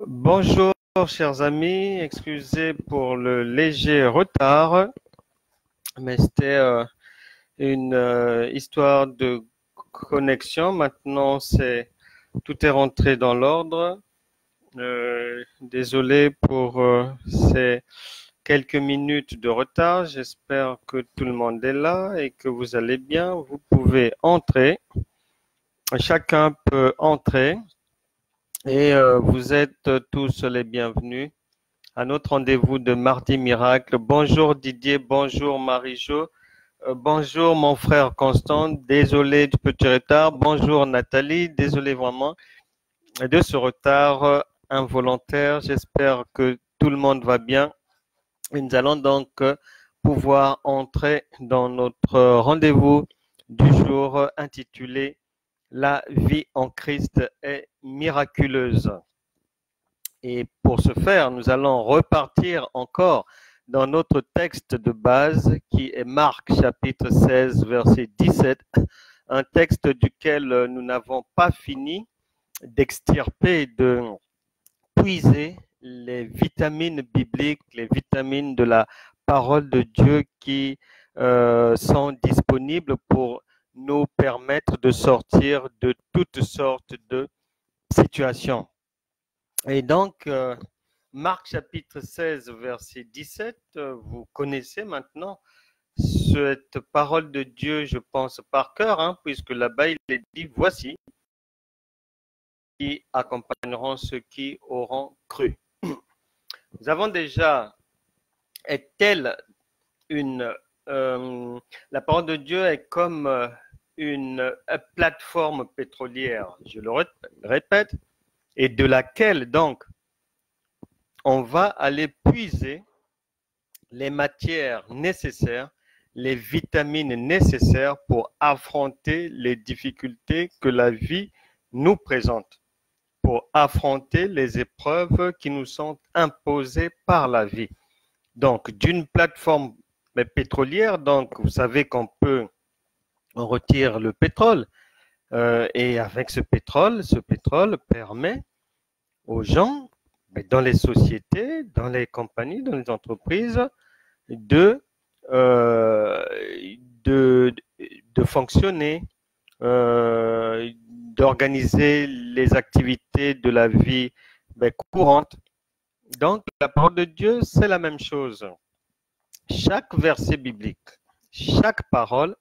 Bonjour, chers amis. Excusez pour le léger retard, mais c'était une histoire de connexion. Maintenant, tout est rentré dans l'ordre. Désolé pour ces quelques minutes de retard. J'espère que tout le monde est là et que vous allez bien. Vous pouvez entrer. Chacun peut entrer et vous êtes tous les bienvenus à notre rendez-vous de Mardi Miracle. Bonjour Didier, bonjour Marie-Jo, bonjour mon frère Constant, désolé du petit retard, bonjour Nathalie, désolé vraiment de ce retard involontaire. J'espère que tout le monde va bien. Et nous allons donc pouvoir entrer dans notre rendez-vous du jour intitulé La vie en Christ est miraculeuse. Et pour ce faire, nous allons repartir encore dans notre texte de base qui est Marc chapitre 16 verset 17, un texte duquel nous n'avons pas fini d'extirper, de puiser les vitamines bibliques, les vitamines de la parole de Dieu qui sont disponibles pour nous permettre de sortir de toutes sortes de situations. Et donc, Marc chapitre 16, verset 17, vous connaissez maintenant cette parole de Dieu, je pense, par cœur, puisque là-bas, il est dit, voici qui accompagneront ceux qui auront cru. Nous avons déjà, est-elle la parole de Dieu est comme une plateforme pétrolière, je le répète, et de laquelle donc on va aller puiser les matières nécessaires, les vitamines nécessaires pour affronter les difficultés que la vie nous présente, pour affronter les épreuves qui nous sont imposées par la vie. Donc, d'une plateforme pétrolière, donc vous savez qu'on retire le pétrole, et avec ce pétrole permet aux gens, dans les sociétés, dans les compagnies, dans les entreprises, de fonctionner, d'organiser les activités de la vie courante. Donc, la parole de Dieu, c'est la même chose. Chaque verset biblique, chaque parole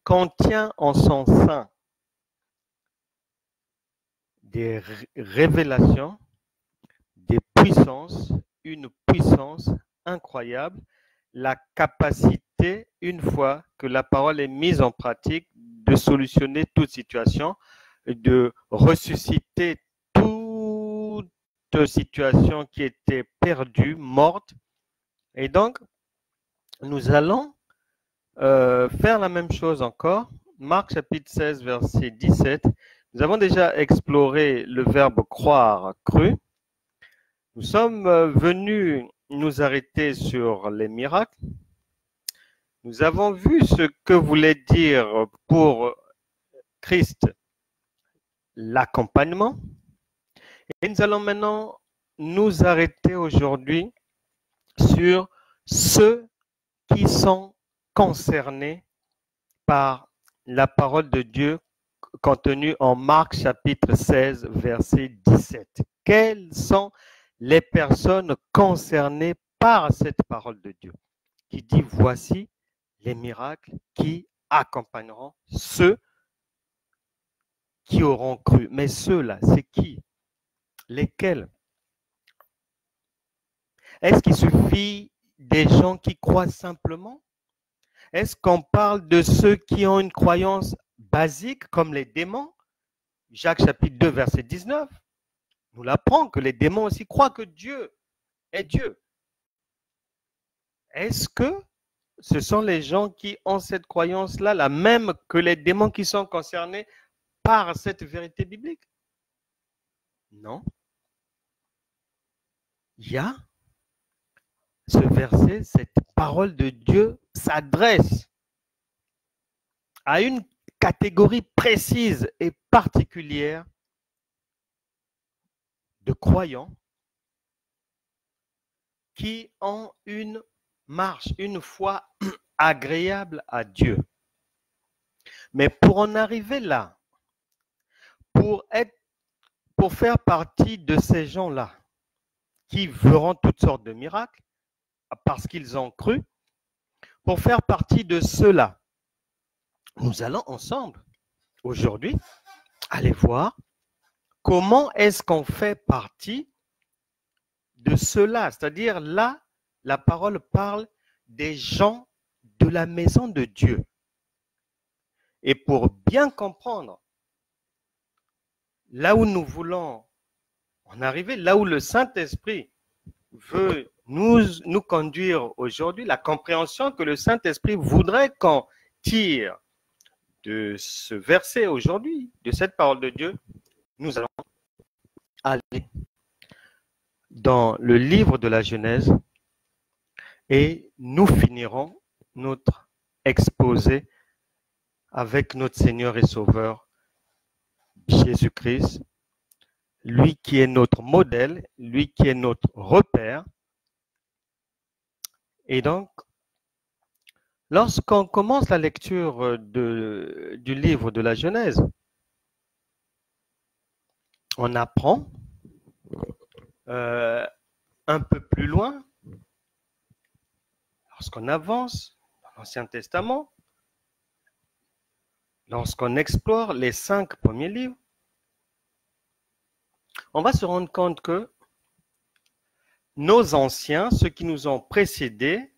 contient en son sein des révélations, des puissances, une puissance incroyable, la capacité, une fois que la parole est mise en pratique, de solutionner toute situation, de ressusciter toute situation qui était perdue, morte. Et donc, nous allons faire la même chose encore. Marc chapitre 16, verset 17. Nous avons déjà exploré le verbe croire, cru. Nous sommes venus nous arrêter sur les miracles. Nous avons vu ce que voulait dire pour Christ l'accompagnement. Et nous allons maintenant nous arrêter aujourd'hui sur ceux qui sont concernés par la parole de Dieu contenue en Marc chapitre 16, verset 17. Quelles sont les personnes concernées par cette parole de Dieu qui dit voici les miracles qui accompagneront ceux qui auront cru. Mais ceux-là, c'est qui? Lesquels? Est-ce qu'il suffit des gens qui croient simplement? Est-ce qu'on parle de ceux qui ont une croyance basique comme les démons? Jacques chapitre 2, verset 19 nous l'apprend que les démons aussi croient que Dieu est Dieu. Est-ce que ce sont les gens qui ont cette croyance-là, la même que les démons qui sont concernés par cette vérité biblique? Non. Il y a ce verset, cette parole de Dieu s'adresse à une catégorie précise et particulière de croyants qui ont une marche, une foi agréable à Dieu. Mais pour en arriver là, pour faire partie de ces gens-là, qui verront toutes sortes de miracles, parce qu'ils ont cru, pour faire partie de ceux-là, nous allons ensemble, aujourd'hui, aller voir comment est-ce qu'on fait partie de ceux-là. C'est-à-dire là, la parole parle des gens de la maison de Dieu. Et pour bien comprendre là où nous voulons en arriver, là où le Saint-Esprit veut nous conduire aujourd'hui, la compréhension que le Saint-Esprit voudrait qu'on tire de ce verset aujourd'hui, de cette parole de Dieu, nous allons aller dans le livre de la Genèse et nous finirons notre exposé avec notre Seigneur et Sauveur Jésus-Christ, lui qui est notre modèle, lui qui est notre repère. Et donc, lorsqu'on commence la lecture du livre de la Genèse, on apprend un peu plus loin, lorsqu'on avance dans l'Ancien Testament, lorsqu'on explore les 5 premiers livres, on va se rendre compte que nos anciens, ceux qui nous ont précédés,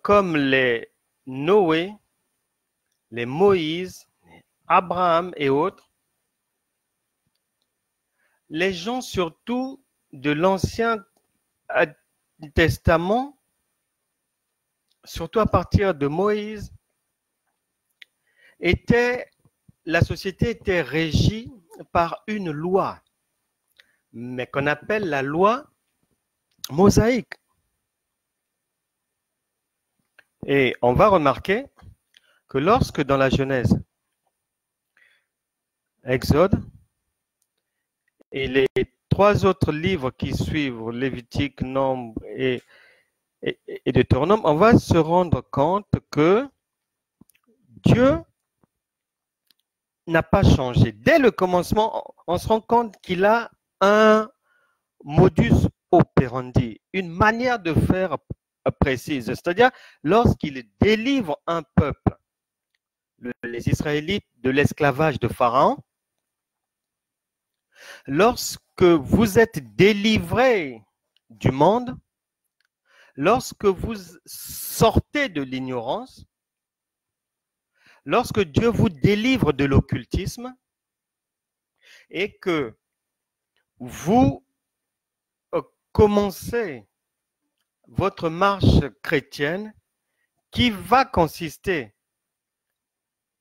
comme les Noé, les Moïse, les Abraham et autres, les gens surtout de l'Ancien Testament, surtout à partir de Moïse, la société était régie par une loi, mais qu'on appelle la loi mosaïque. Et on va remarquer que lorsque dans la Genèse, Exode et les 3 autres livres qui suivent, Lévitique, Nombre et Deutéronome, on va se rendre compte que Dieu n'a pas changé. Dès le commencement, on se rend compte qu'il a un modus operandi, une manière de faire précise. C'est-à-dire, lorsqu'il délivre un peuple, les Israélites, de l'esclavage de Pharaon, lorsque vous êtes délivrés du monde, lorsque vous sortez de l'ignorance, lorsque Dieu vous délivre de l'occultisme et que vous commencez votre marche chrétienne qui va consister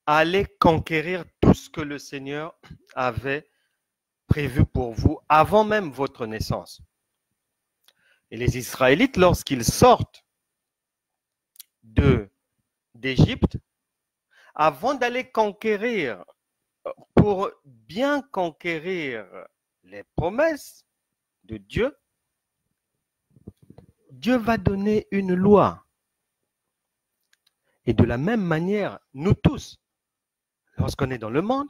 à aller conquérir tout ce que le Seigneur avait prévu pour vous avant même votre naissance. Et les Israélites, lorsqu'ils sortent d'Égypte, avant d'aller conquérir, pour bien conquérir les promesses de Dieu, Dieu va donner une loi. Et de la même manière, nous tous, lorsqu'on est dans le monde,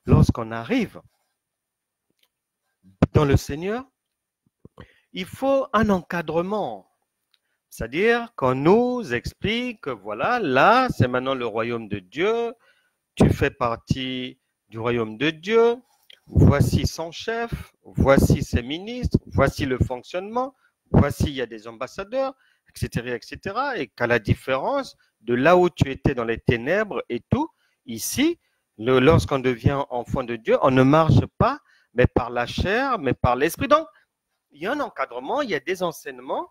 lorsqu'on arrive dans le Seigneur, il faut un encadrement. C'est-à-dire qu'on nous explique que voilà, là, c'est maintenant le royaume de Dieu, tu fais partie du royaume de Dieu, voici son chef, voici ses ministres, voici le fonctionnement, voici il y a des ambassadeurs, etc., etc., et qu'à la différence de là où tu étais dans les ténèbres et tout, ici, lorsqu'on devient enfant de Dieu, on ne marche pas, mais par la chair, mais par l'esprit. Donc, il y a un encadrement, il y a des enseignements,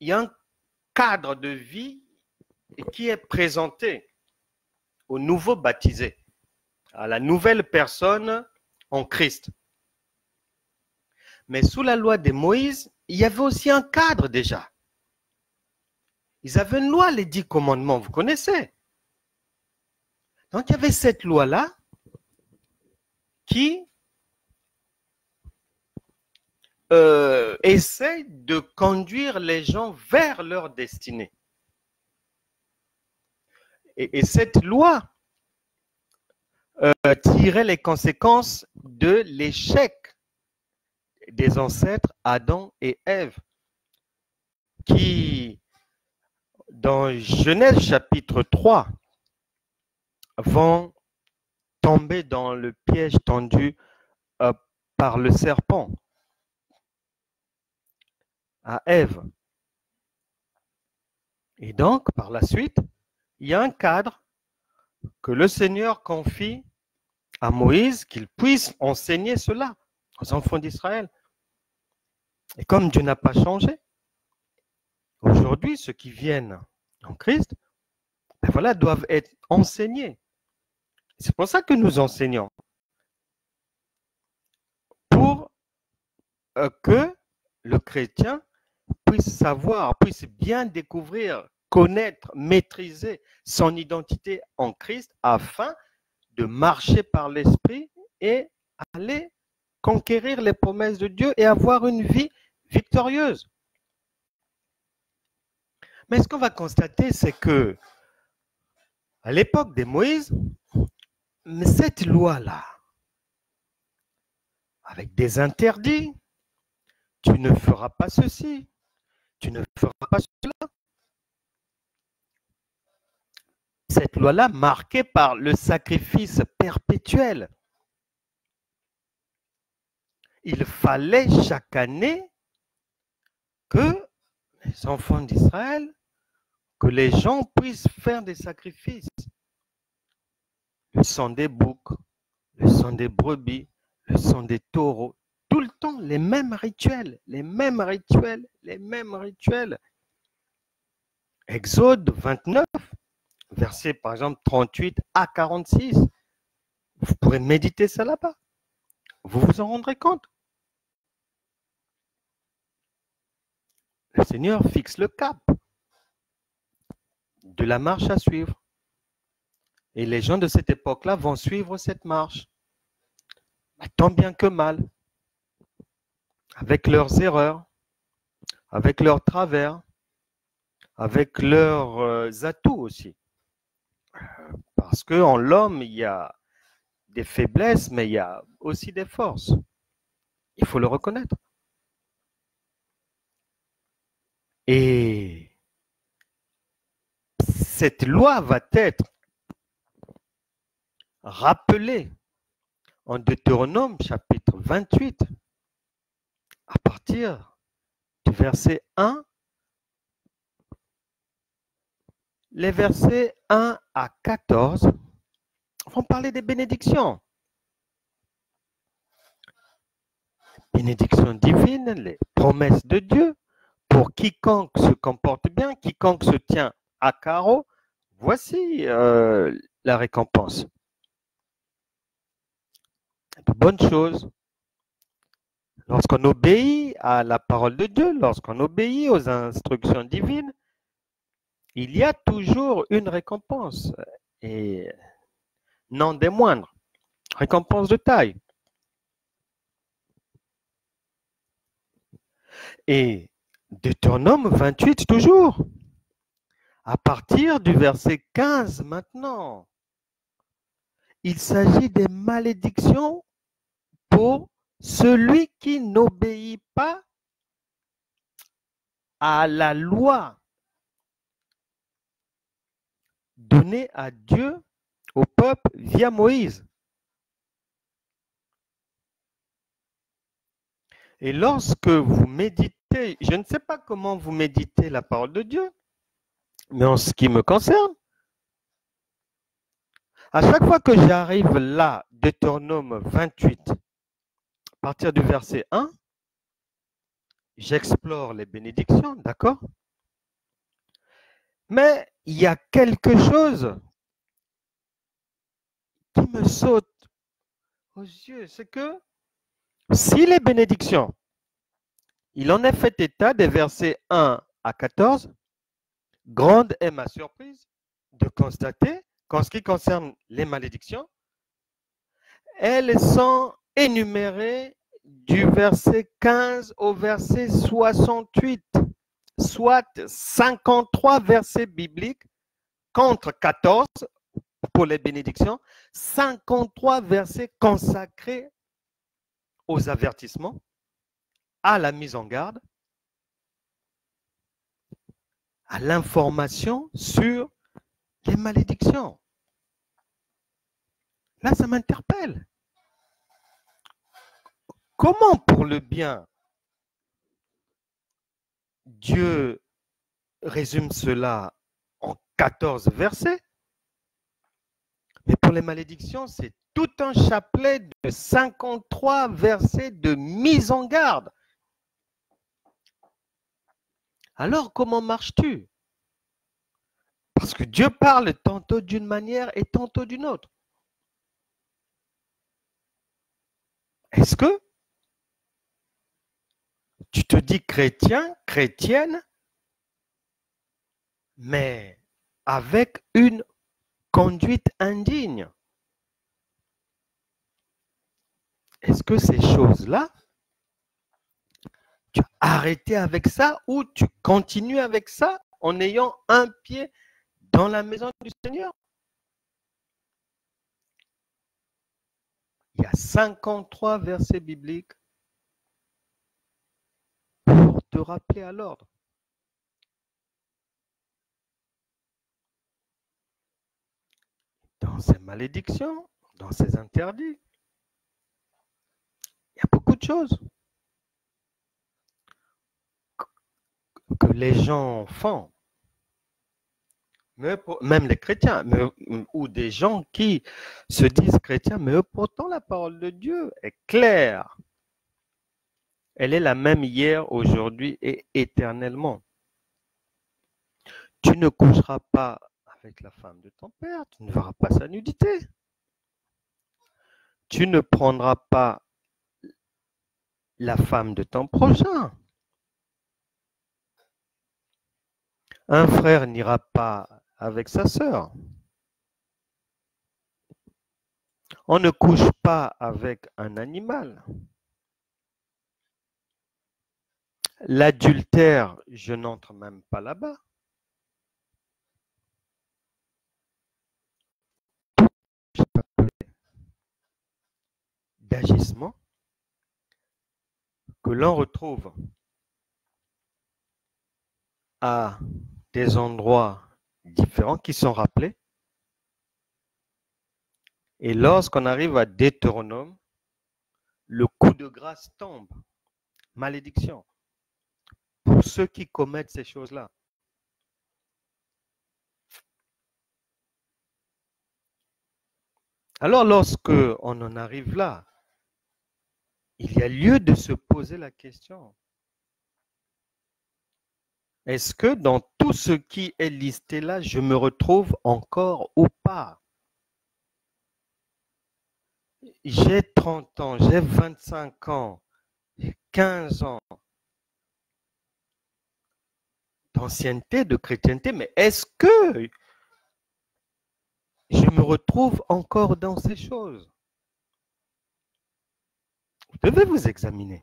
il y a un cadre de vie qui est présenté aux nouveaux baptisés, à la nouvelle personne en Christ. Mais sous la loi de Moïse, il y avait aussi un cadre déjà. Ils avaient une loi, les 10 commandements, vous connaissez. Donc il y avait cette loi-là qui essaie de conduire les gens vers leur destinée. Et cette loi tirait les conséquences de l'échec des ancêtres Adam et Ève, qui, dans Genèse chapitre 3, vont tomber dans le piège tendu par le serpent à Ève. Et donc, par la suite, il y a un cadre que le Seigneur confie à Moïse, qu'il puisse enseigner cela aux enfants d'Israël. Et comme Dieu n'a pas changé, aujourd'hui, ceux qui viennent en Christ, ben voilà, doivent être enseignés. C'est pour ça que nous enseignons. Pour que le chrétien puisse savoir, puisse bien découvrir, connaître, maîtriser son identité en Christ afin de marcher par l'Esprit et aller conquérir les promesses de Dieu et avoir une vie victorieuse. Mais ce qu'on va constater, c'est que à l'époque de Moïse, cette loi-là, avec des interdits, tu ne feras pas ceci, tu ne feras pas cela. Cette loi-là marquée par le sacrifice perpétuel. Il fallait chaque année que les enfants d'Israël, que les gens puissent faire des sacrifices. Le sang des boucs, le sang des brebis, le sang des taureaux, tout le temps les mêmes rituels, les mêmes rituels, les mêmes rituels. Exode 29, versets par exemple 38 à 46. Vous pourrez méditer ça là-bas. Vous vous en rendrez compte. Le Seigneur fixe le cap de la marche à suivre. Et les gens de cette époque-là vont suivre cette marche, tant bien que mal, avec leurs erreurs, avec leurs travers, avec leurs atouts aussi. Parce qu'en l'homme, il y a des faiblesses, mais il y a aussi des forces. Il faut le reconnaître. Et cette loi va être rappelée en Deutéronome chapitre 28 à partir du verset 1. Les versets 1 à 14 vont parler des bénédictions. Bénédictions divines, les promesses de Dieu pour quiconque se comporte bien, quiconque se tient à carreau. Voici la récompense. De bonnes choses. Lorsqu'on obéit à la parole de Dieu, lorsqu'on obéit aux instructions divines, il y a toujours une récompense, et non des moindres, récompense de taille. Et Deutéronome 28 toujours, à partir du verset 15 maintenant, il s'agit des malédictions pour celui qui n'obéit pas à la loi donnée à Dieu, au peuple, via Moïse. Et lorsque vous méditez, je ne sais pas comment vous méditez la parole de Dieu, mais en ce qui me concerne, à chaque fois que j'arrive là, Deutéronome 28, à partir du verset 1, j'explore les bénédictions, d'accord? Mais il y a quelque chose qui me saute aux yeux, c'est que si les bénédictions, il en est fait état des versets 1 à 14, grande est ma surprise de constater qu'en ce qui concerne les malédictions, elles sont énumérées du verset 15 au verset 68, soit 53 versets bibliques contre 14 pour les bénédictions, 53 versets consacrés aux avertissements, à la mise en garde, à l'information sur les malédictions. Là, ça m'interpelle. Comment pour le bien, Dieu résume cela en 14 versets, mais pour les malédictions, c'est tout un chapelet de 53 versets de mise en garde. Alors, comment marches-tu? Parce que Dieu parle tantôt d'une manière et tantôt d'une autre. Est-ce que tu te dis chrétien, chrétienne, mais avec une conduite indigne? Est-ce que ces choses-là, tu as arrêté avec ça ou tu continues avec ça en ayant un pied dans la maison du Seigneur? Il y a 53 versets bibliques pour te rappeler à l'ordre. Dans ces malédictions, dans ces interdits, il y a beaucoup de choses que les gens font, même les chrétiens, ou des gens qui se disent chrétiens, mais pourtant la parole de Dieu est claire. Elle est la même hier, aujourd'hui et éternellement. Tu ne coucheras pas avec la femme de ton père, tu ne verras pas sa nudité. Tu ne prendras pas la femme de ton prochain. Un frère n'ira pas avec sa sœur. On ne couche pas avec un animal. L'adultère, je n'entre même pas là-bas. D'agissement que l'on retrouve à des endroits différents qui sont rappelés. Et lorsqu'on arrive à Deutéronome, le coup de grâce tombe. Malédiction. Pour ceux qui commettent ces choses-là. Alors, lorsque on en arrive là, il y a lieu de se poser la question. Est-ce que dans tout ce qui est listé là, je me retrouve encore ou pas? J'ai 30 ans, j'ai 25 ans, j'ai 15 ans d'ancienneté, de chrétienté, mais est-ce que je me retrouve encore dans ces choses? Vous devez vous examiner.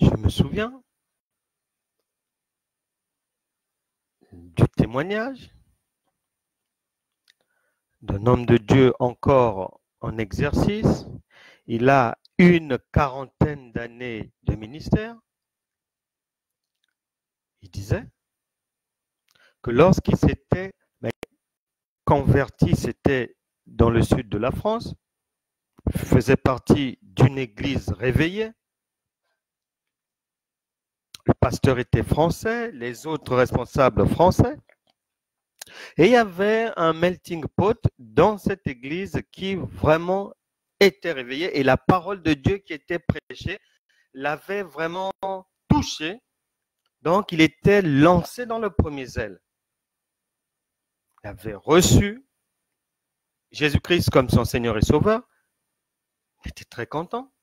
Je me souviens du témoignage d'un homme de Dieu encore en exercice. Il a une quarantaine d'années de ministère. Il disait que lorsqu'il s'était converti, c'était dans le sud de la France, faisait partie d'une église réveillée. Le pasteur était français, les autres responsables français. Et il y avait un melting pot dans cette église qui vraiment était réveillée et la parole de Dieu qui était prêchée l'avait vraiment touché. Donc, il était lancé dans le premier zèle. Il avait reçu Jésus-Christ comme son Seigneur et Sauveur. Il était très content.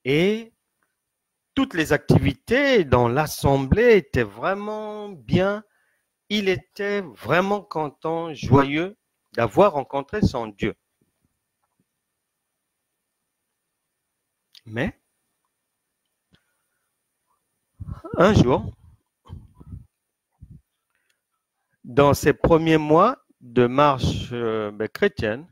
Et toutes les activités dans l'assemblée étaient vraiment bien. Il était vraiment content, joyeux d'avoir rencontré son Dieu. Mais un jour, dans ces premiers mois de marche chrétienne,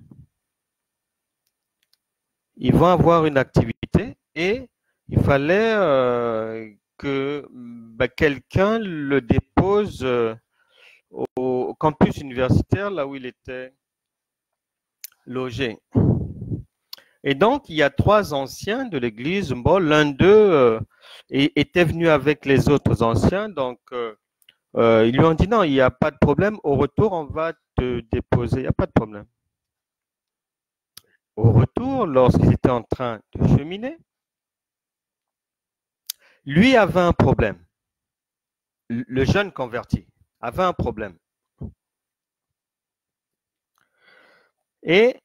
ils vont avoir une activité et il fallait que quelqu'un le dépose au campus universitaire, là où il était logé. Et donc, il y a 3 anciens de l'église. Bon, l'un d'eux était venu avec les autres anciens. Donc, ils lui ont dit non, il n'y a pas de problème. Au retour, on va te déposer. Il n'y a pas de problème. Au retour, lorsqu'ils étaient en train de cheminer, lui avait un problème. Le jeune converti avait un problème. Et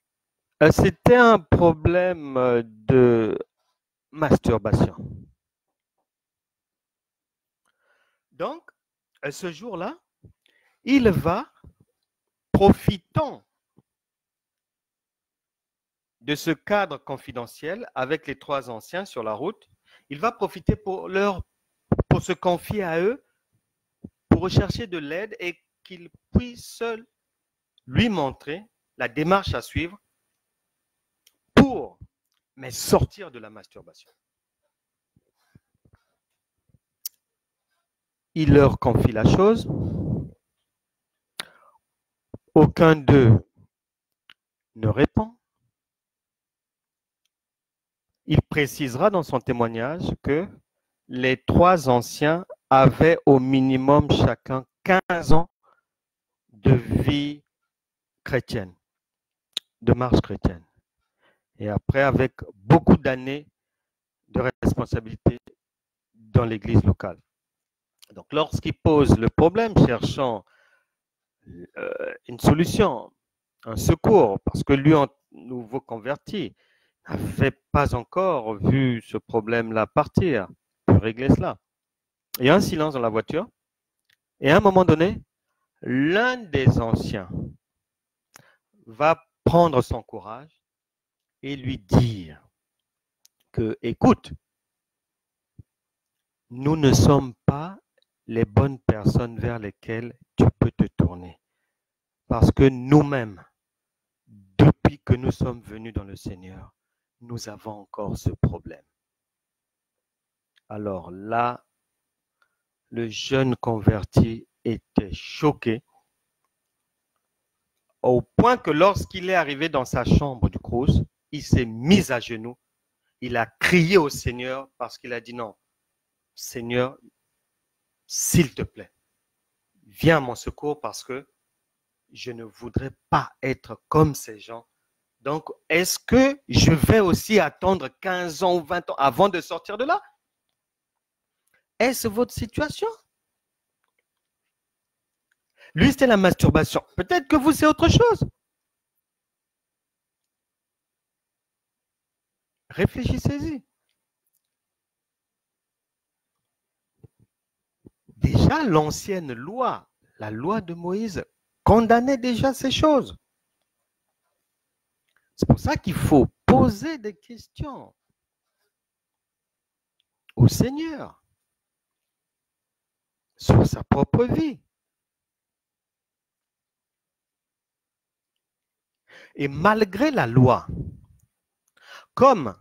c'était un problème de masturbation. Donc, ce jour-là, il va, profitant de ce cadre confidentiel avec les 3 anciens sur la route, il va profiter pour se confier à eux, pour rechercher de l'aide et qu'ils puissent lui montrer la démarche à suivre pour sortir de la masturbation. Il leur confie la chose. Aucun d'eux ne répond. Il précisera dans son témoignage que les 3 anciens avaient au minimum chacun 15 ans de vie chrétienne, de marche chrétienne. Et après, avec beaucoup d'années de responsabilité dans l'église locale. Donc, lorsqu'il pose le problème, cherchant une solution, un secours, parce que lui, en nouveau converti, n'avait pas encore vu ce problème-là partir, pour régler cela. Il y a un silence dans la voiture, et à un moment donné, l'un des anciens va prendre son courage et lui dire que, écoute, nous ne sommes pas les bonnes personnes vers lesquelles tu peux te tourner. Parce que nous-mêmes, depuis que nous sommes venus dans le Seigneur, nous avons encore ce problème. Alors là, le jeune converti était choqué au point que lorsqu'il est arrivé dans sa chambre du Crous, il s'est mis à genoux, il a crié au Seigneur parce qu'il a dit non, Seigneur, s'il te plaît, viens à mon secours parce que je ne voudrais pas être comme ces gens. Donc, est-ce que je vais aussi attendre 15 ans ou 20 ans avant de sortir de là? Est-ce votre situation? Lui, c'était la masturbation. Peut-être que vous, c'est autre chose. Réfléchissez-y. Déjà, l'ancienne loi, la loi de Moïse, condamnait déjà ces choses. C'est pour ça qu'il faut poser des questions au Seigneur sur sa propre vie. Et malgré la loi, comme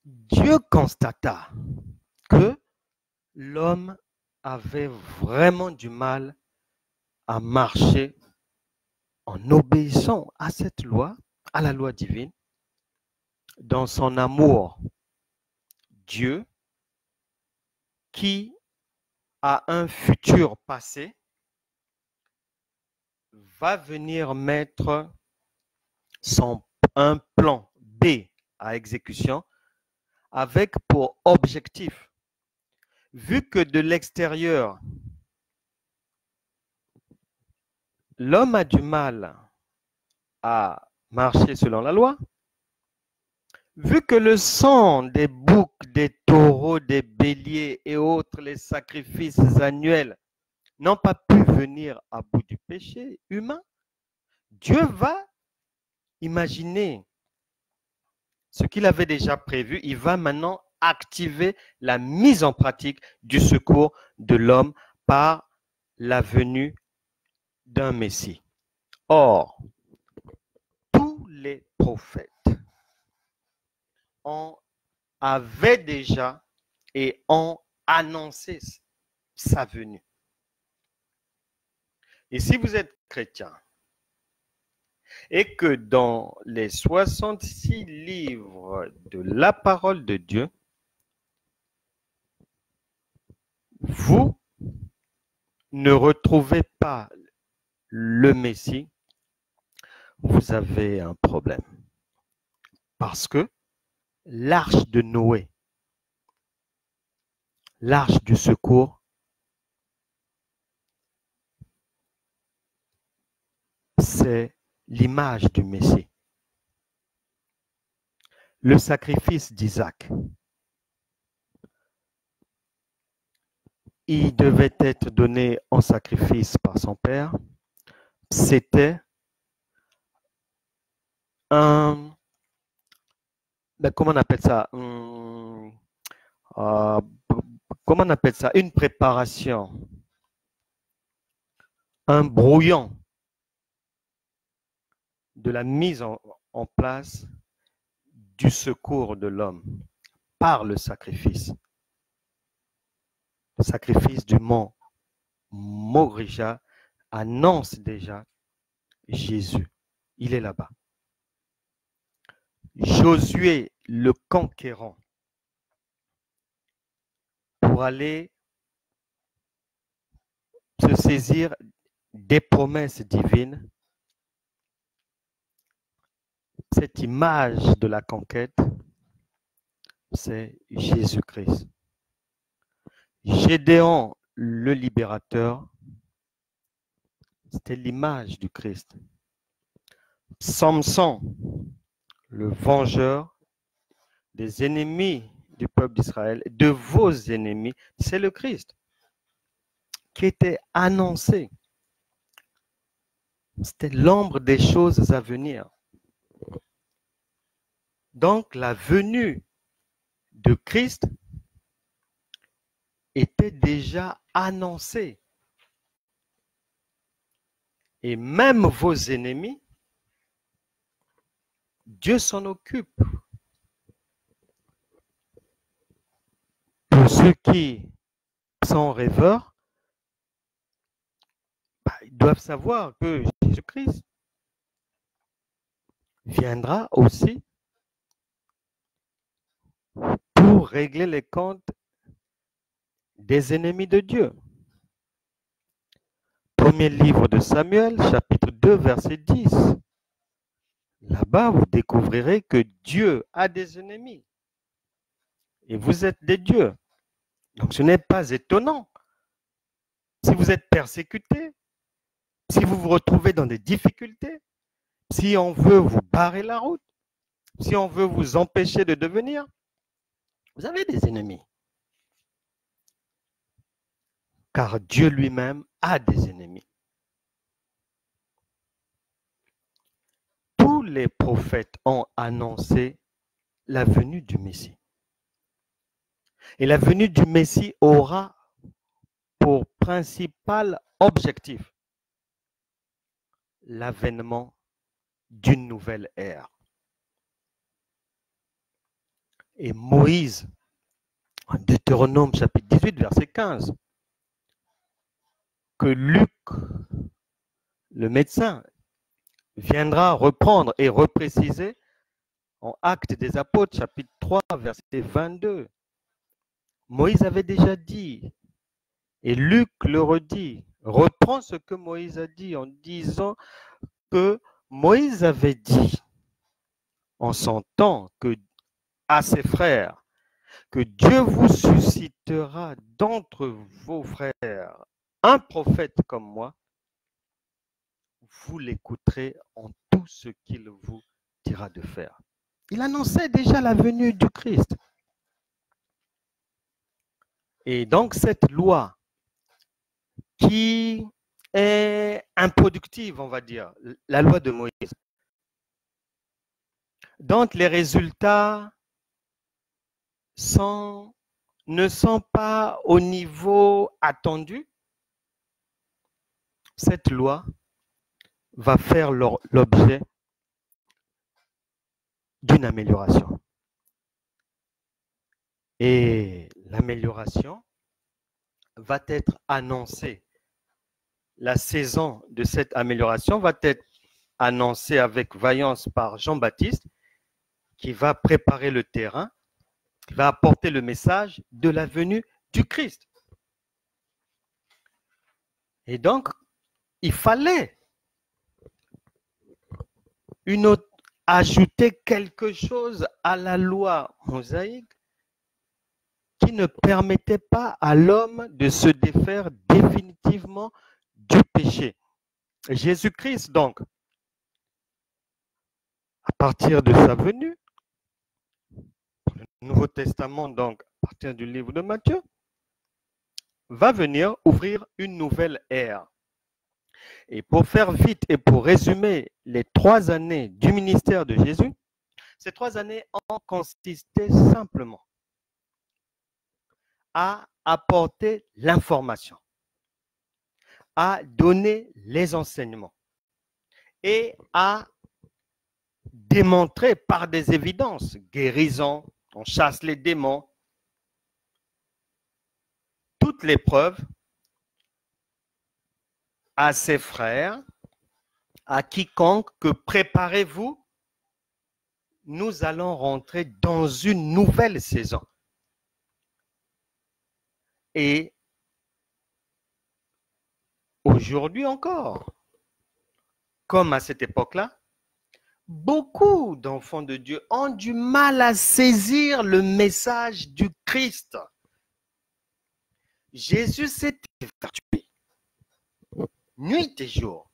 Dieu constata que l'homme avait vraiment du mal à marcher en obéissant à cette loi, à la loi divine, dans son amour, Dieu, qui a un futur passé, va venir mettre un plan B à exécution avec pour objectif, vu que de l'extérieur, l'homme a du mal à marcher selon la loi, vu que le sang des boucs, des taureaux, des béliers et autres, les sacrifices annuels, n'ont pas pu venir à bout du péché humain, Dieu va imaginer ce qu'il avait déjà prévu, il va maintenant activer la mise en pratique du secours de l'homme par la venue d'un Messie. Or, tous les prophètes avaient déjà et ont annoncé sa venue. Et si vous êtes chrétien, et que dans les 66 livres de la parole de Dieu, vous ne retrouvez pas le Messie, vous avez un problème. Parce que l'arche de Noé, l'arche du secours, c'est l'image du Messie. Le sacrifice d'Isaac, il devait être donné en sacrifice par son père. C'était un, comment on appelle ça? Comment on appelle ça? Une préparation, un brouillon de la mise en place du secours de l'homme par le sacrifice. Le sacrifice du mont Morija annonce déjà Jésus. Il est là-bas. Josué, le conquérant, pour aller se saisir des promesses divines. Cette image de la conquête, c'est Jésus-Christ. Gédéon, le libérateur, c'était l'image du Christ. Samson, le vengeur des ennemis du peuple d'Israël, de vos ennemis, c'est le Christ qui était annoncé. C'était l'ombre des choses à venir. Donc, la venue de Christ était déjà annoncée. Et même vos ennemis, Dieu s'en occupe. Pour ceux qui sont rêveurs, ils doivent savoir que Jésus-Christ viendra aussi pour régler les comptes des ennemis de Dieu. Premier livre de Samuel, chapitre 2, verset 10. Là-bas, vous découvrirez que Dieu a des ennemis. Et vous êtes des dieux. Donc ce n'est pas étonnant. Si vous êtes persécuté, si vous vous retrouvez dans des difficultés, si on veut vous barrer la route, si on veut vous empêcher de devenir, vous avez des ennemis. Car Dieu lui-même a des ennemis. Tous les prophètes ont annoncé la venue du Messie. Et la venue du Messie aura pour principal objectif l'avènement d'une nouvelle ère. Et Moïse, en Deutéronome chapitre 18, verset 15, que Luc, le médecin, viendra reprendre et repréciser en Actes des Apôtres, chapitre 3, verset 22. Moïse avait déjà dit, et Luc le redit, reprend ce que Moïse a dit en disant que Moïse avait dit en son temps à ses frères que Dieu vous suscitera d'entre vos frères un prophète comme moi, vous l'écouterez en tout ce qu'il vous dira de faire. Il annonçait déjà la venue du Christ. Et donc cette loi qui est improductive, on va dire, la loi de Moïse, Donc les résultats ne sont pas au niveau attendu, cette loi va faire l'objet d'une amélioration. Et l'amélioration va être annoncée. La saison de cette amélioration va être annoncée avec vaillance par Jean-Baptiste, qui va préparer le terrain, qui va apporter le message de la venue du Christ. Et donc, il fallait ajouter quelque chose à la loi mosaïque qui ne permettait pas à l'homme de se défaire définitivement du péché. Jésus-Christ, donc, à partir de sa venue, le Nouveau Testament, donc, à partir du livre de Matthieu, va venir ouvrir une nouvelle ère. Et pour faire vite et pour résumer les 3 années du ministère de Jésus, ces 3 années ont consisté simplement à apporter l'information, à donner les enseignements et à démontrer par des évidences, guérison, on chasse les démons, toutes les preuves à ses frères, à quiconque, que préparez-vous, nous allons rentrer dans une nouvelle saison. Et aujourd'hui encore, comme à cette époque-là, beaucoup d'enfants de Dieu ont du mal à saisir le message du Christ. Jésus s'est évertué nuit et jour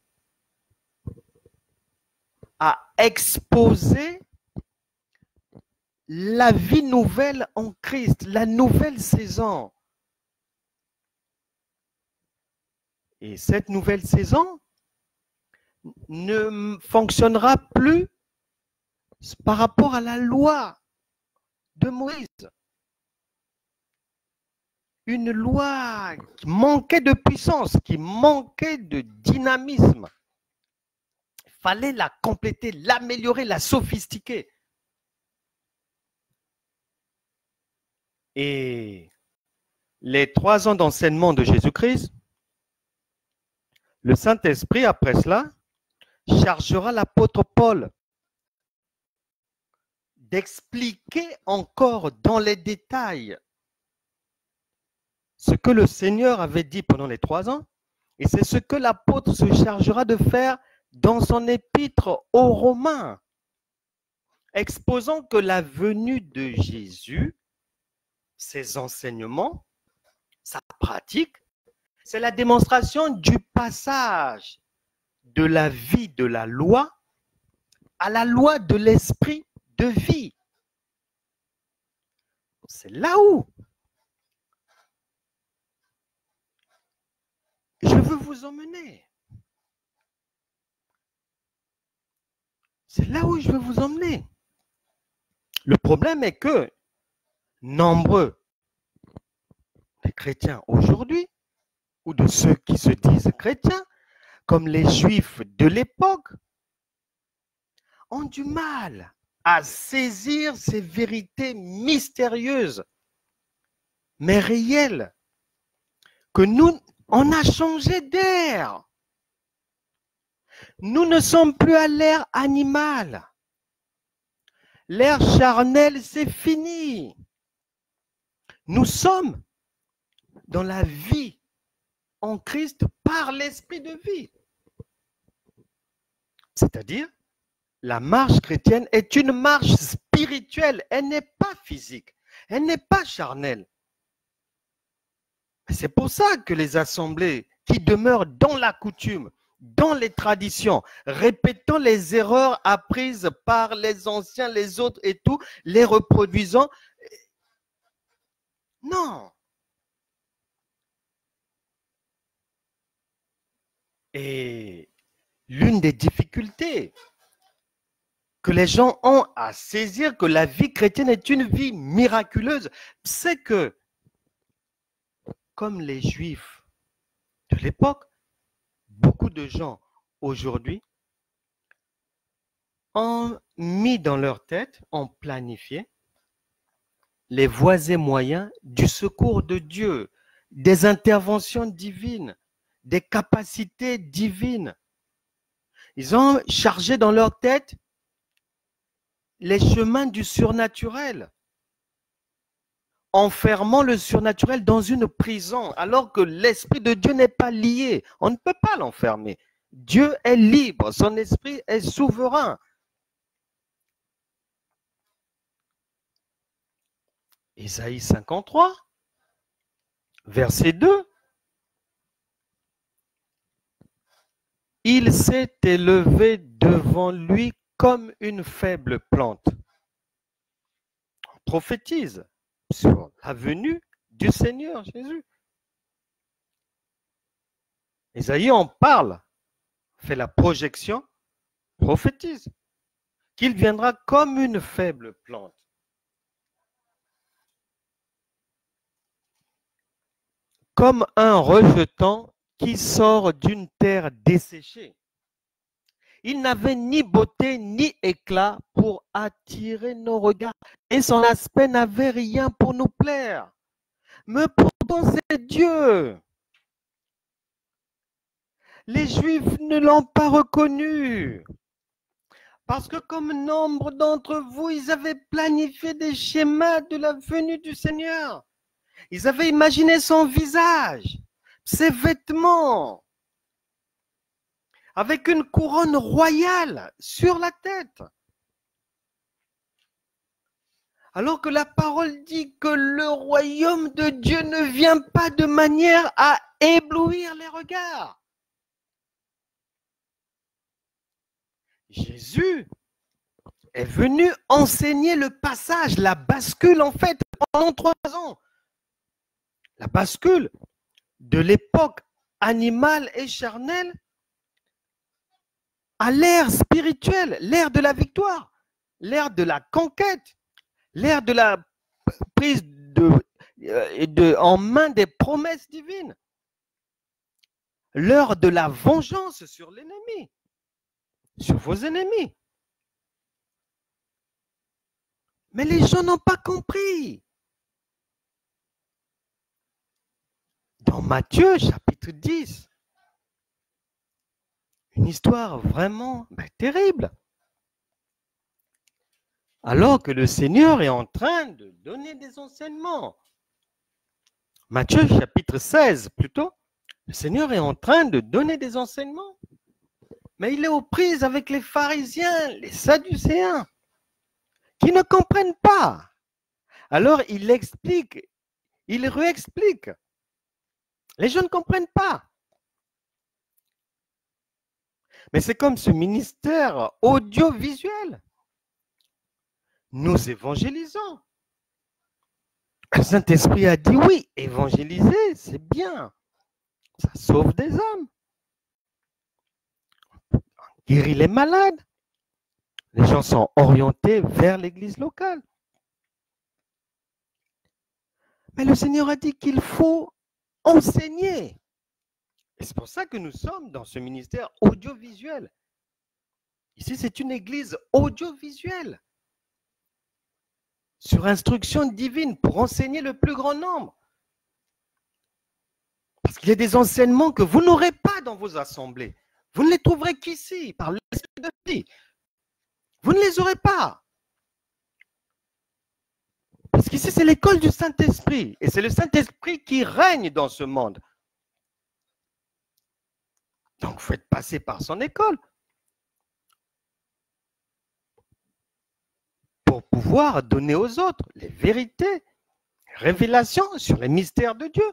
à exposer la vie nouvelle en Christ, la nouvelle saison. Et cette nouvelle saison ne fonctionnera plus par rapport à la loi de Moïse. Une loi qui manquait de puissance, qui manquait de dynamisme. Il fallait la compléter, l'améliorer, la sophistiquer. Et les 3 ans d'enseignement de Jésus-Christ, le Saint-Esprit, après cela, chargera l'apôtre Paul d'expliquer encore dans les détails ce que le Seigneur avait dit pendant les 3 ans, et c'est ce que l'apôtre se chargera de faire dans son épître aux Romains, exposant que la venue de Jésus, ses enseignements, sa pratique, c'est la démonstration du passage de la vie de la loi à la loi de l'esprit de vie. C'est là où je veux vous emmener. C'est là où je veux vous emmener. Le problème est que nombreux des chrétiens aujourd'hui, ou de ceux qui se disent chrétiens, comme les juifs de l'époque, ont du mal à saisir ces vérités mystérieuses, mais réelles, que nous, on a changé d'air. Nous ne sommes plus à l'ère animale. L'ère charnelle, c'est fini. Nous sommes dans la vie en Christ par l'esprit de vie. C'est-à-dire, la marche chrétienne est une marche spirituelle. Elle n'est pas physique. Elle n'est pas charnelle. C'est pour ça que les assemblées qui demeurent dans la coutume, dans les traditions, répétant les erreurs apprises par les anciens, les autres et tout, les reproduisant. Non. Et l'une des difficultés que les gens ont à saisir que la vie chrétienne est une vie miraculeuse, c'est que, comme les Juifs de l'époque, beaucoup de gens aujourd'hui ont mis dans leur tête, ont planifié les voies et moyens du secours de Dieu, des interventions divines, des capacités divines. Ils ont chargé dans leur tête les chemins du surnaturel, enfermant le surnaturel dans une prison, alors que l'Esprit de Dieu n'est pas lié. On ne peut pas l'enfermer. Dieu est libre, son esprit est souverain. Ésaïe 53, verset 2. Il s'est élevé devant lui comme une faible plante. On prophétise sur la venue du Seigneur Jésus. Ésaïe en parle, fait la projection, prophétise qu'il viendra comme une faible plante. Comme un rejeton qui sort d'une terre desséchée. Il n'avait ni beauté ni éclat pour attirer nos regards, et son aspect n'avait rien pour nous plaire. Mais pourtant c'est Dieu. Les Juifs ne l'ont pas reconnu. Parce que comme nombre d'entre vous, ils avaient planifié des schémas de la venue du Seigneur. Ils avaient imaginé son visage, ses vêtements, avec une couronne royale sur la tête. Alors que la parole dit que le royaume de Dieu ne vient pas de manière à éblouir les regards. Jésus est venu enseigner le passage, la bascule en fait, pendant 3 ans. La bascule de l'époque animale et charnelle à l'ère spirituelle, l'ère de la victoire, l'ère de la conquête, l'ère de la prise en main des promesses divines, l'heure de la vengeance sur l'ennemi, sur vos ennemis. Mais les gens n'ont pas compris. Dans Matthieu, chapitre 10, une histoire vraiment terrible. Alors que le Seigneur est en train de donner des enseignements. Matthieu, chapitre 16, plutôt, le Seigneur est en train de donner des enseignements. Mais il est aux prises avec les pharisiens, les sadducéens, qui ne comprennent pas. Alors il explique, il réexplique. Les gens ne comprennent pas. Mais c'est comme ce ministère audiovisuel. Nous évangélisons. Le Saint-Esprit a dit oui, évangéliser, c'est bien. Ça sauve des âmes. On guérit les malades. Les gens sont orientés vers l'église locale. Mais le Seigneur a dit qu'il faut enseigner. Et c'est pour ça que nous sommes dans ce ministère audiovisuel. Ici, c'est une église audiovisuelle. Sur instruction divine pour enseigner le plus grand nombre. Parce qu'il y a des enseignements que vous n'aurez pas dans vos assemblées. Vous ne les trouverez qu'ici, par l'Esprit de vie. Vous ne les aurez pas. Parce qu'ici, c'est l'école du Saint-Esprit. Et c'est le Saint-Esprit qui règne dans ce monde. Donc, il faut être passé par son école. Pour pouvoir donner aux autres les vérités, révélations sur les mystères de Dieu.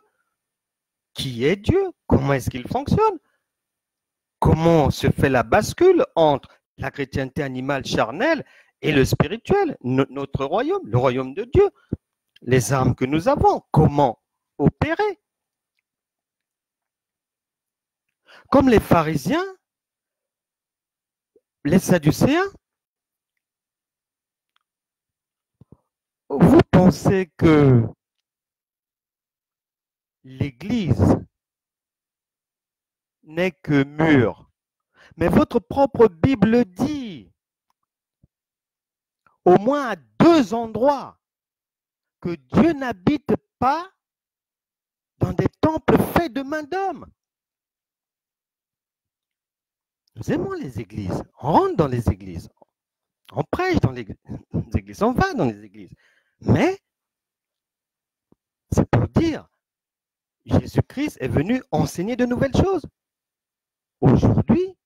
Qui est Dieu? Comment est-ce qu'il fonctionne? Comment se fait la bascule entre la chrétienté animale charnelle et le spirituel, notre royaume, le royaume de Dieu, les armes que nous avons, comment opérer? Comme les pharisiens, les sadducéens, pensez que l'Église n'est que mur. Mais votre propre Bible dit, au moins à 2 endroits, que Dieu n'habite pas dans des temples faits de main d'homme. Nous aimons les églises, on rentre dans les églises, on prêche dans les églises, on va dans les églises. Mais c'est pour dire, Jésus-Christ est venu enseigner de nouvelles choses. Aujourd'hui,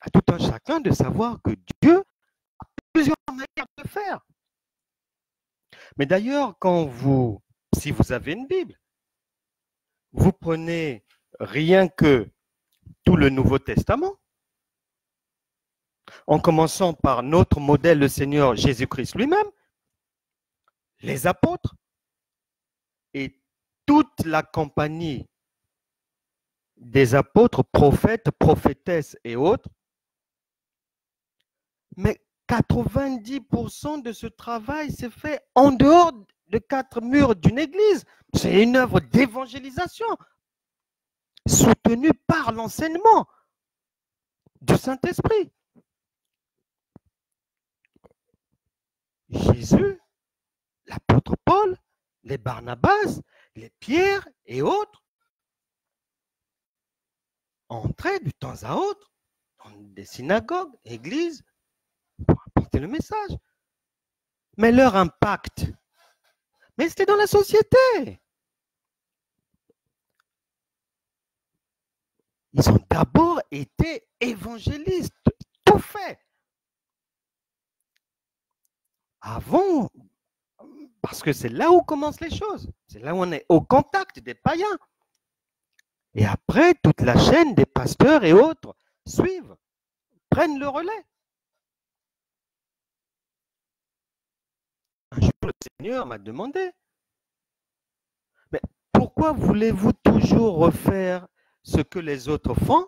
à tout un chacun de savoir que Dieu a plusieurs manières de faire. Mais d'ailleurs, si vous avez une Bible, vous prenez rien que tout le Nouveau Testament, en commençant par notre modèle, le Seigneur Jésus-Christ lui-même, les apôtres et toute la compagnie des apôtres, prophètes, prophétesses et autres. Mais 90% de ce travail s'est fait en dehors de 4 murs d'une église. C'est une œuvre d'évangélisation soutenue par l'enseignement du Saint-Esprit. Jésus, l'apôtre Paul, les Barnabas, les Pierre et autres entraient de temps à autre dans des synagogues, églises, pour apporter le message. Mais leur impact, mais c'était dans la société. Ils ont d'abord été évangélistes, tout fait. Avant, parce que c'est là où commencent les choses. C'est là où on est au contact des païens. Et après, toute la chaîne des pasteurs et autres suivent, prennent le relais. Un jour, le Seigneur m'a demandé, mais pourquoi voulez-vous toujours refaire ce que les autres font?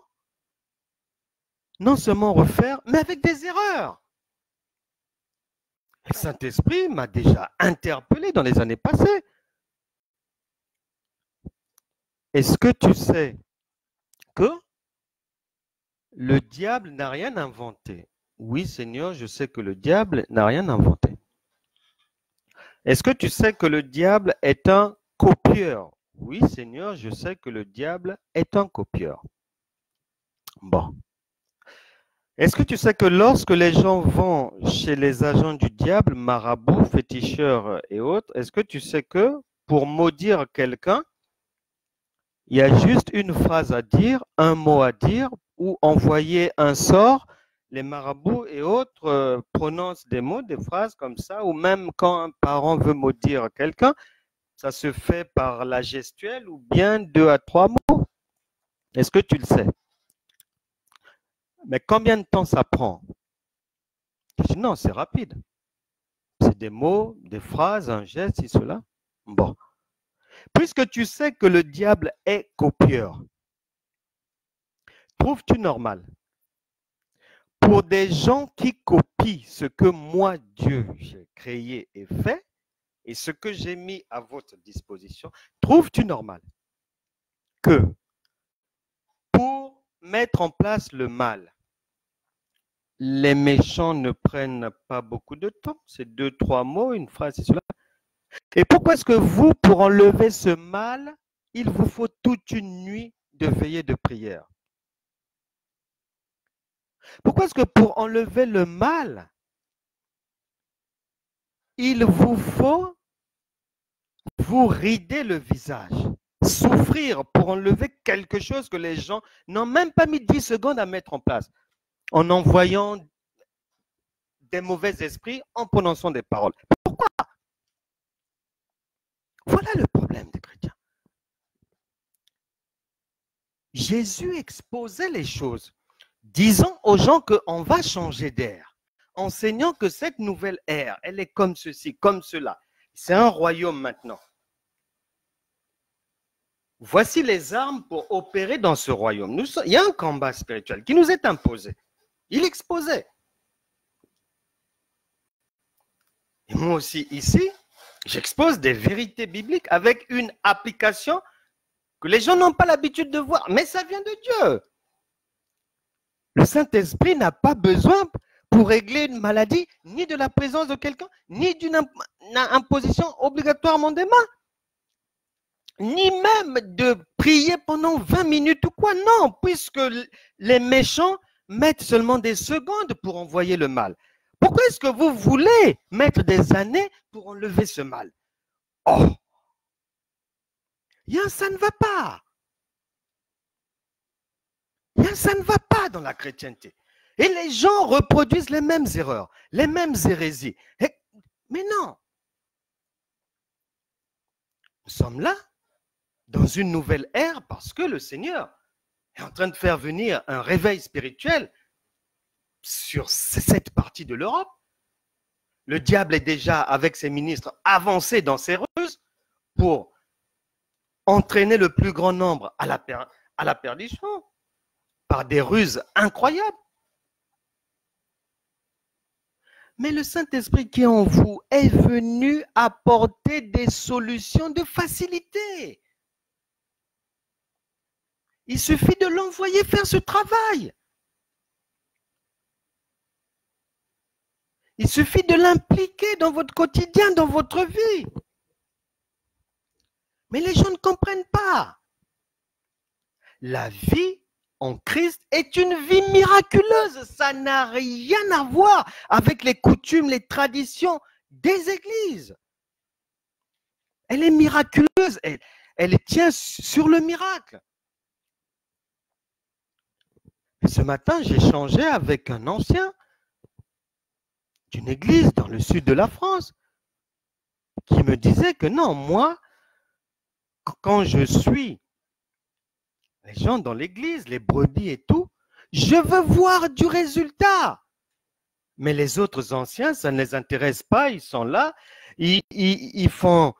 Non seulement refaire, mais avec des erreurs. Le Saint-Esprit m'a déjà interpellé dans les années passées. Est-ce que tu sais que le diable n'a rien inventé? Oui, Seigneur, je sais que le diable n'a rien inventé. Est-ce que tu sais que le diable est un copieur? Oui, Seigneur, je sais que le diable est un copieur. Bon. Est-ce que tu sais que lorsque les gens vont chez les agents du diable, marabouts, féticheurs et autres, est-ce que tu sais que pour maudire quelqu'un, il y a juste une phrase à dire, un mot à dire, ou envoyer un sort? Les marabouts et autres prononcent des mots, des phrases comme ça, ou même quand un parent veut maudire quelqu'un, ça se fait par la gestuelle ou bien 2 à 3 mots. Est-ce que tu le sais? Mais combien de temps ça prend? Je dis non, c'est rapide. C'est des mots, des phrases, un geste, cela. Bon. Puisque tu sais que le diable est copieur, trouves-tu normal pour des gens qui copient ce que moi, Dieu, j'ai créé et fait, et ce que j'ai mis à votre disposition, trouves-tu normal que pour mettre en place le mal, les méchants ne prennent pas beaucoup de temps? C'est 2, 3 mots, une phrase, cela. Et pourquoi est-ce que vous, pour enlever ce mal, il vous faut toute une nuit de veillée de prière? Pourquoi est-ce que pour enlever le mal, il vous faut vous rider le visage, souffrir pour enlever quelque chose que les gens n'ont même pas mis 10 secondes à mettre en place, en envoyant des mauvais esprits, en prononçant des paroles? Pourquoi? Voilà le problème des chrétiens. Jésus exposait les choses, disant aux gens qu'on va changer d'ère, enseignant que cette nouvelle ère, elle est comme ceci, comme cela. C'est un royaume maintenant. Voici les armes pour opérer dans ce royaume. Il y a un combat spirituel qui nous est imposé. Il exposait. Et moi aussi, ici, J'expose des vérités bibliques avec une application que les gens n'ont pas l'habitude de voir, mais ça vient de Dieu. Le Saint-Esprit n'a pas besoin pour régler une maladie, ni de la présence de quelqu'un, ni d'une imposition obligatoirement des mains, ni même de prier pendant 20 minutes ou quoi. Non, puisque les méchants mettent seulement des secondes pour envoyer le mal. Pourquoi est-ce que vous voulez mettre des années pour enlever ce mal? Oh, ça ne va pas. Ça ne va pas dans la chrétienté. Et les gens reproduisent les mêmes erreurs, les mêmes hérésies. Mais non. Nous sommes là, dans une nouvelle ère, parce que le Seigneur est en train de faire venir un réveil spirituel sur cette partie de l'Europe. Le diable est déjà, avec ses ministres, avancé dans ses ruses pour entraîner le plus grand nombre à la perdition, par des ruses incroyables. Mais le Saint-Esprit qui est en vous est venu apporter des solutions de facilité. Il suffit de l'envoyer faire ce travail. Il suffit de l'impliquer dans votre quotidien, dans votre vie. Mais les gens ne comprennent pas. La vie en Christ est une vie miraculeuse. Ça n'a rien à voir avec les coutumes, les traditions des églises. Elle est miraculeuse. Elle tient sur le miracle. Et ce matin, j'ai échangé avec un ancien d'une église dans le sud de la France qui me disait que non, moi, quand je suis les gens dans l'église, les brebis et tout, je veux voir du résultat. Mais les autres anciens, ça ne les intéresse pas, ils sont là, ils font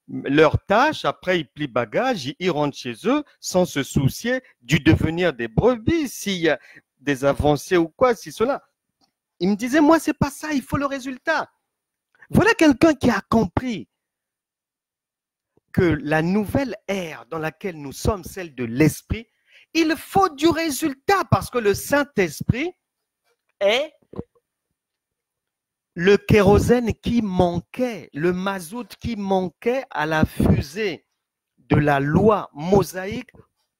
leur tâche, après ils plient bagages, ils rentrent chez eux sans se soucier du devenir des brebis, s'il y a des avancées ou quoi, si cela. Il me disait, moi, c'est pas ça, il faut le résultat. Voilà quelqu'un qui a compris que la nouvelle ère dans laquelle nous sommes, celle de l'esprit, il faut du résultat parce que le Saint-Esprit est le kérosène qui manquait, le mazout qui manquait à la fusée de la loi mosaïque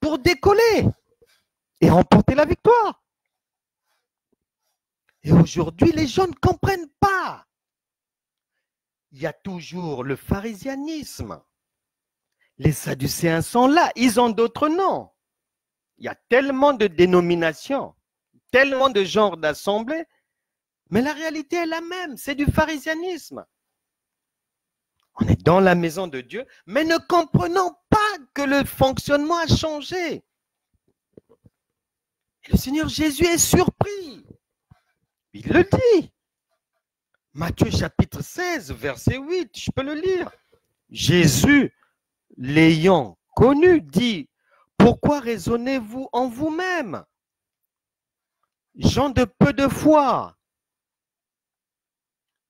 pour décoller et remporter la victoire. Et aujourd'hui, les gens ne comprennent pas. Il y a toujours le pharisianisme. Les Sadducéens sont là, ils ont d'autres noms. Il y a tellement de dénominations, tellement de genres d'assemblées, mais la réalité est la même, c'est du pharisianisme. On est dans la maison de Dieu, mais ne comprenons pas que le fonctionnement a changé. Et le Seigneur Jésus est surpris. Il le dit. Matthieu chapitre 16, verset 8, je peux le lire. Jésus, l'ayant connu, dit, pourquoi raisonnez-vous en vous-même, gens de peu de foi,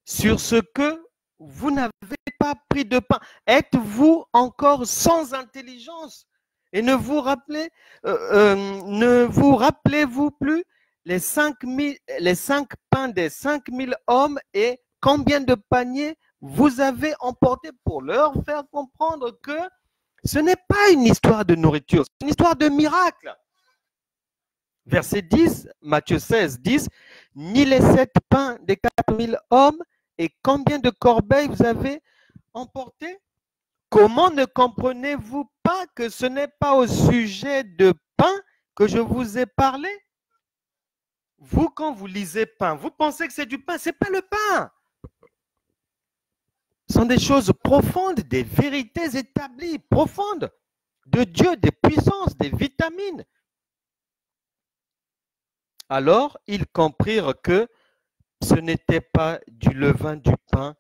sur ce que vous n'avez pas pris de pain? Êtes-vous encore sans intelligence? Et ne vous rappelez-vous plus les 5 pains des 5000 hommes et combien de paniers vous avez emportés, pour leur faire comprendre que ce n'est pas une histoire de nourriture, c'est une histoire de miracle. Verset 10, Matthieu 16, 10, ni les 7 pains des 4000 hommes et combien de corbeilles vous avez emportés? Comment ne comprenez-vous pas que ce n'est pas au sujet de pain que je vous ai parlé? Vous, quand vous lisez pain, vous pensez que c'est du pain. Ce n'est pas le pain. Ce sont des choses profondes, des vérités établies, profondes, de Dieu, des puissances, des vitamines. Alors, ils comprirent que ce n'était pas du levain du pain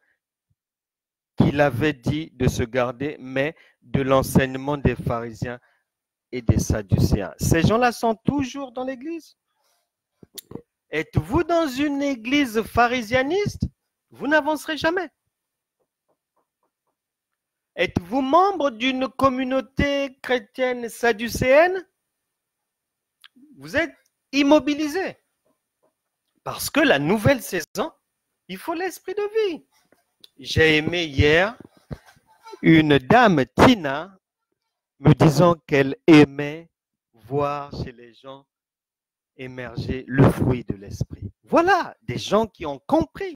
qu'il avait dit de se garder, mais de l'enseignement des pharisiens et des sadducéens. Ces gens-là sont toujours dans l'église. Êtes-vous dans une église pharisianiste? Vous n'avancerez jamais. Êtes-vous membre d'une communauté chrétienne sadducéenne? Vous êtes immobilisé. Parce que la nouvelle saison, il faut l'esprit de vie. J'ai aimé hier une dame, Tina, me disant qu'elle aimait voir chez les gens émerger le fruit de l'esprit. Voilà des gens qui ont compris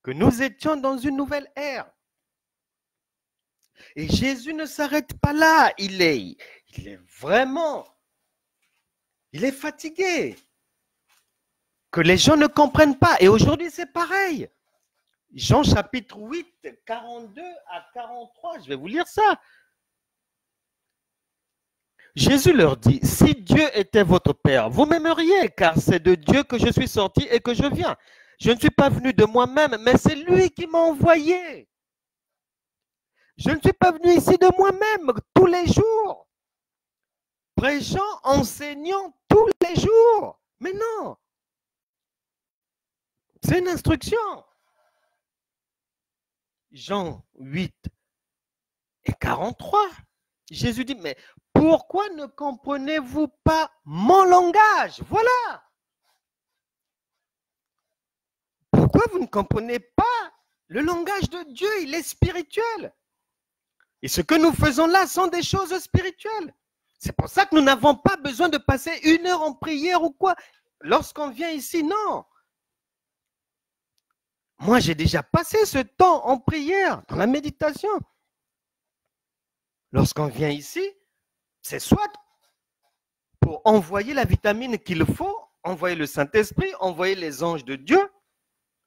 que nous étions dans une nouvelle ère. Et Jésus ne s'arrête pas là. Il est vraiment, il est fatigué. Que les gens ne comprennent pas. Et aujourd'hui, c'est pareil. Jean chapitre 8, 42 à 43, je vais vous lire ça. Jésus leur dit, si Dieu était votre Père, vous m'aimeriez, car c'est de Dieu que je suis sorti et que je viens. Je ne suis pas venu de moi-même, mais c'est lui qui m'a envoyé. Je ne suis pas venu ici de moi-même tous les jours, prêchant, enseignant tous les jours. Mais non, c'est une instruction. Jean 8 et 43, Jésus dit, mais pourquoi ne comprenez-vous pas mon langage? Voilà. Pourquoi vous ne comprenez pas le langage de Dieu? Il est spirituel. Et ce que nous faisons là sont des choses spirituelles. C'est pour ça que nous n'avons pas besoin de passer 1 heure en prière ou quoi. Lorsqu'on vient ici, non. Moi, j'ai déjà passé ce temps en prière, dans la méditation. Lorsqu'on vient ici, c'est soit pour envoyer la vitamine qu'il faut, envoyer le Saint-Esprit, envoyer les anges de Dieu,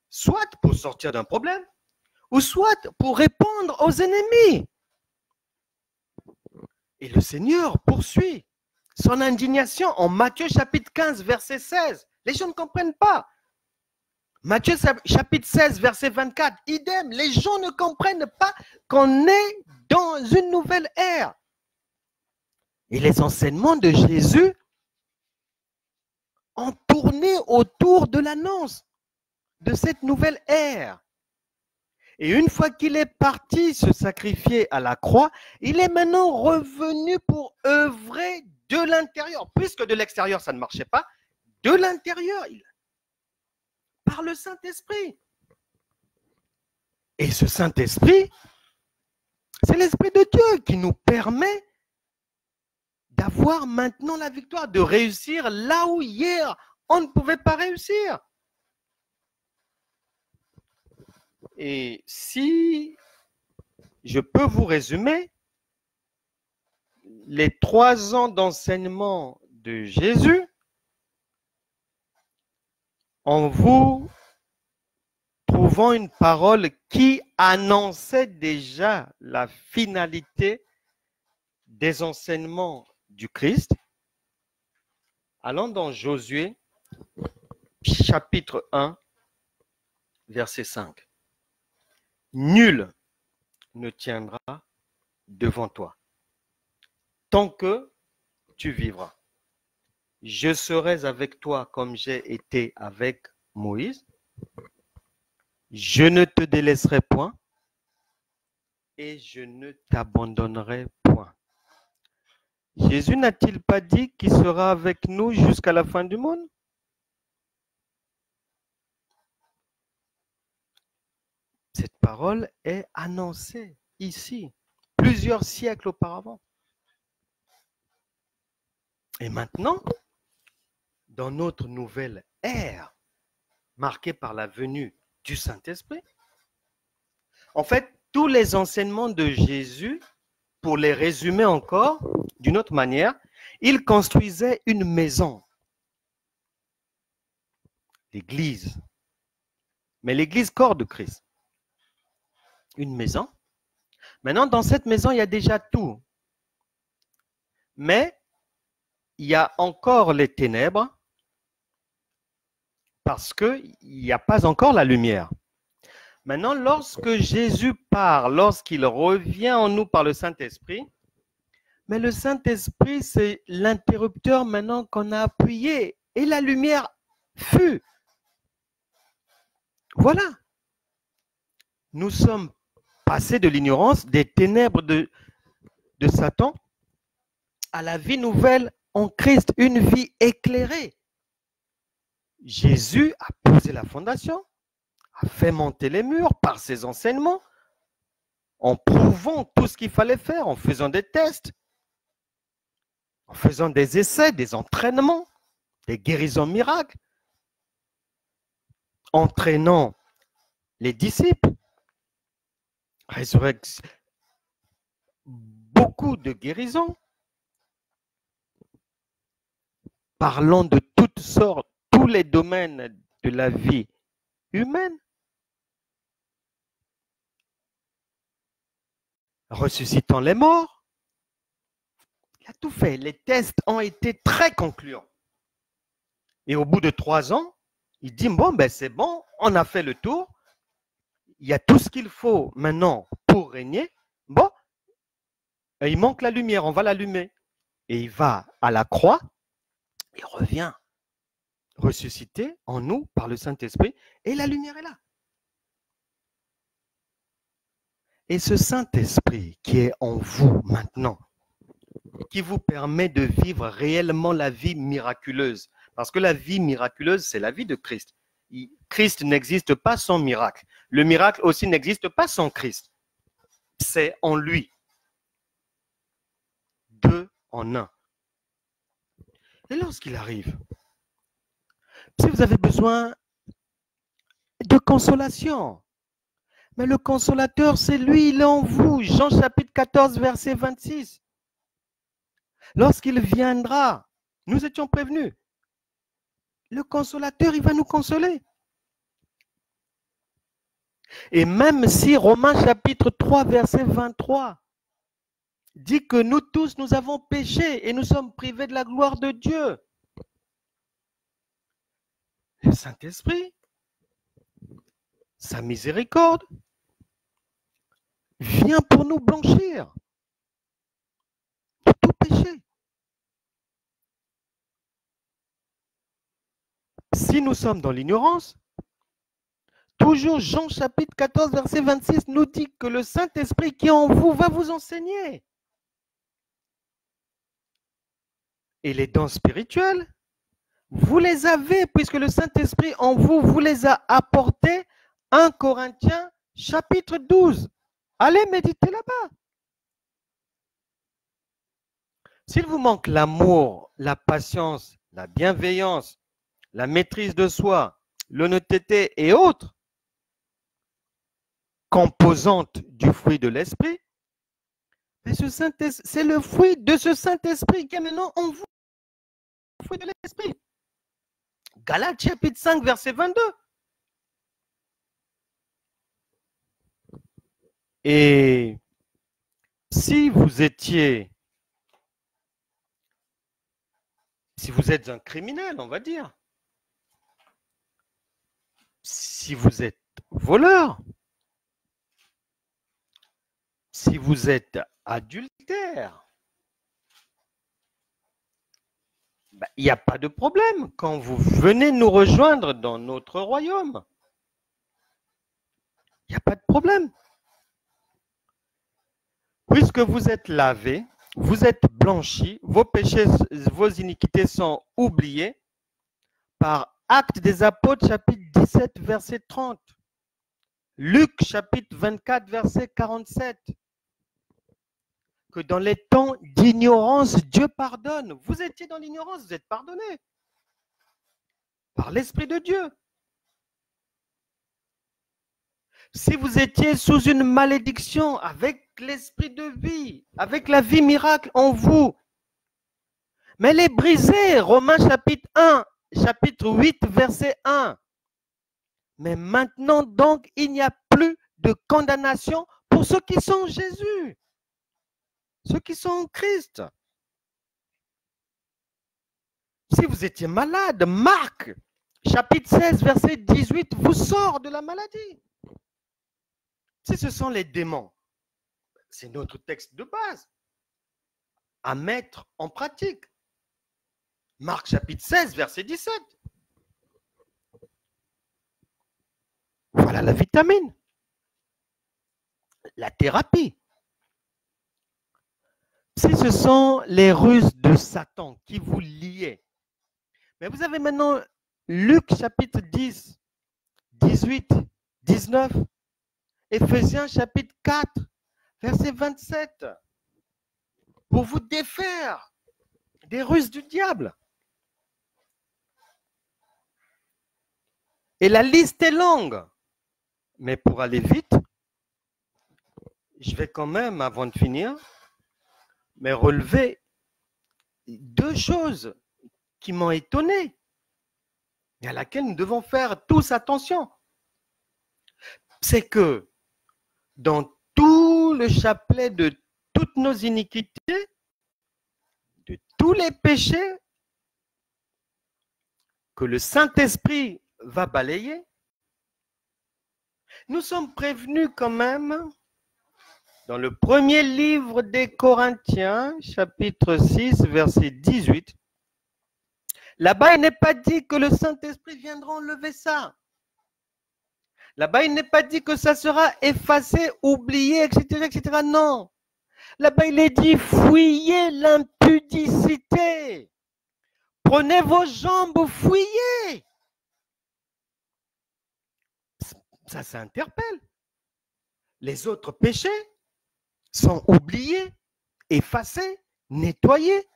soit pour sortir d'un problème, ou soit pour répondre aux ennemis. Et le Seigneur poursuit son indignation en Matthieu chapitre 15, verset 16. Les gens ne comprennent pas. Matthieu chapitre 16, verset 24, idem, les gens ne comprennent pas qu'on est dans une nouvelle ère. Et les enseignements de Jésus ont tourné autour de l'annonce de cette nouvelle ère. Et une fois qu'il est parti se sacrifier à la croix, il est maintenant revenu pour œuvrer de l'intérieur. Puisque de l'extérieur, ça ne marchait pas, de l'intérieur, par le Saint-Esprit. Et ce Saint-Esprit, c'est l'Esprit de Dieu qui nous permet d'avoir maintenant la victoire, de réussir là où hier, on ne pouvait pas réussir. Et si je peux vous résumer, les 3 ans d'enseignement de Jésus, en vous trouvant une parole qui annonçait déjà la finalité des enseignements du Christ, allons dans Josué, chapitre 1, verset 5. Nul ne tiendra devant toi tant que tu vivras. Je serai avec toi comme j'ai été avec Moïse. Je ne te délaisserai point et je ne t'abandonnerai point. Jésus n'a-t-il pas dit qu'il sera avec nous jusqu'à la fin du monde? Cette parole est annoncée ici, plusieurs siècles auparavant. Et maintenant, dans notre nouvelle ère, marquée par la venue du Saint-Esprit, en fait, tous les enseignements de Jésus, pour les résumer encore d'une autre manière, il construisait une maison, l'Église, mais l'Église corps de Christ. Une maison. Maintenant, dans cette maison, il y a déjà tout. Mais il y a encore les ténèbres parce qu'il n'y a pas encore la lumière. Maintenant, lorsque Jésus part, lorsqu'il revient en nous par le Saint-Esprit, mais le Saint-Esprit, c'est l'interrupteur maintenant qu'on a appuyé et la lumière fut. Voilà. Nous sommes passer de l'ignorance, des ténèbres de Satan à la vie nouvelle en Christ, une vie éclairée. Jésus a posé la fondation, a fait monter les murs par ses enseignements, en prouvant tout ce qu'il fallait faire, en faisant des tests, en faisant des essais, des entraînements, des guérisons miracles, entraînant les disciples, résurrection, beaucoup de guérisons, parlant de toutes sortes, tous les domaines de la vie humaine, ressuscitant les morts. Il a tout fait. Les tests ont été très concluants. Et au bout de 3 ans, il dit, bon, ben c'est bon, on a fait le tour. Il y a tout ce qu'il faut maintenant pour régner. Bon, il manque la lumière, on va l'allumer. Et il va à la croix, il revient ressuscité en nous par le Saint-Esprit, et la lumière est là. Et ce Saint-Esprit qui est en vous maintenant, qui vous permet de vivre réellement la vie miraculeuse, parce que la vie miraculeuse, c'est la vie de Christ. Christ n'existe pas sans miracle. Le miracle aussi n'existe pas sans Christ. C'est en lui. 2 en 1. Et lorsqu'il arrive, si vous avez besoin de consolation, mais le consolateur, c'est lui, il est en vous. Jean chapitre 14, verset 26. Lorsqu'il viendra, nous étions prévenus. Le consolateur, il va nous consoler. Et même si Romains chapitre 3, verset 23 dit que nous tous, nous avons péché et nous sommes privés de la gloire de Dieu. Le Saint-Esprit, sa miséricorde, vient pour nous blanchir de tout péché. Si nous sommes dans l'ignorance, toujours Jean chapitre 14, verset 26 nous dit que le Saint-Esprit qui est en vous va vous enseigner. Et les dons spirituels, vous les avez, puisque le Saint-Esprit en vous, vous les a apportés. 1 Corinthiens chapitre 12. Allez méditer là-bas. S'il vous manque l'amour, la patience, la bienveillance, la maîtrise de soi, l'honnêteté et autres composantes du fruit de l'esprit, c'est le fruit de ce Saint-Esprit qui est maintenant en vous, le fruit de l'esprit. Galates chapitre 5, verset 22. Et si vous êtes un criminel, on va dire, si vous êtes voleur, si vous êtes adultère, il n'y a pas de problème quand vous venez nous rejoindre dans notre royaume. Il n'y a pas de problème. Puisque vous êtes lavés, vous êtes blanchis, vos péchés, vos iniquités sont oubliés par Actes des Apôtres, chapitre 17, verset 30. Luc, chapitre 24, verset 47. Que dans les temps d'ignorance, Dieu pardonne. Vous étiez dans l'ignorance, vous êtes pardonnés par l'Esprit de Dieu. Si vous étiez sous une malédiction avec l'esprit de vie, avec la vie miracle en vous, mais elle est brisée. Romains chapitre 1, chapitre 8, verset 1. Mais maintenant donc, il n'y a plus de condamnation pour ceux qui sont en Jésus, ceux qui sont en Christ. Si vous étiez malade, Marc chapitre 16, verset 18 vous sort de la maladie. Si ce sont les démons, c'est notre texte de base à mettre en pratique. Marc chapitre 16, verset 17. Voilà la vitamine. la thérapie. Si ce sont les ruses de Satan qui vous liaient, mais vous avez maintenant Luc chapitre 10, 18, 19, Éphésiens chapitre 4, verset 27, pour vous défaire des ruses du diable. Et la liste est longue, mais pour aller vite, je vais quand même, avant de finir, mais relever deux choses qui m'ont étonné et à laquelle nous devons faire tous attention. C'est que dans tout le chapelet de toutes nos iniquités, de tous les péchés que le Saint-Esprit va balayer, nous sommes prévenus quand même dans le premier livre des Corinthiens, chapitre 6, verset 18. Là-bas, il n'est pas dit que le Saint-Esprit viendra enlever ça. Là-bas, il n'est pas dit que ça sera effacé, oublié, etc., etc. Non. Là-bas, il est dit, fouillez l'impudicité. Prenez vos jambes, fouillez. Ça s'interpelle. Les autres péchés sont oubliés, effacés, nettoyés.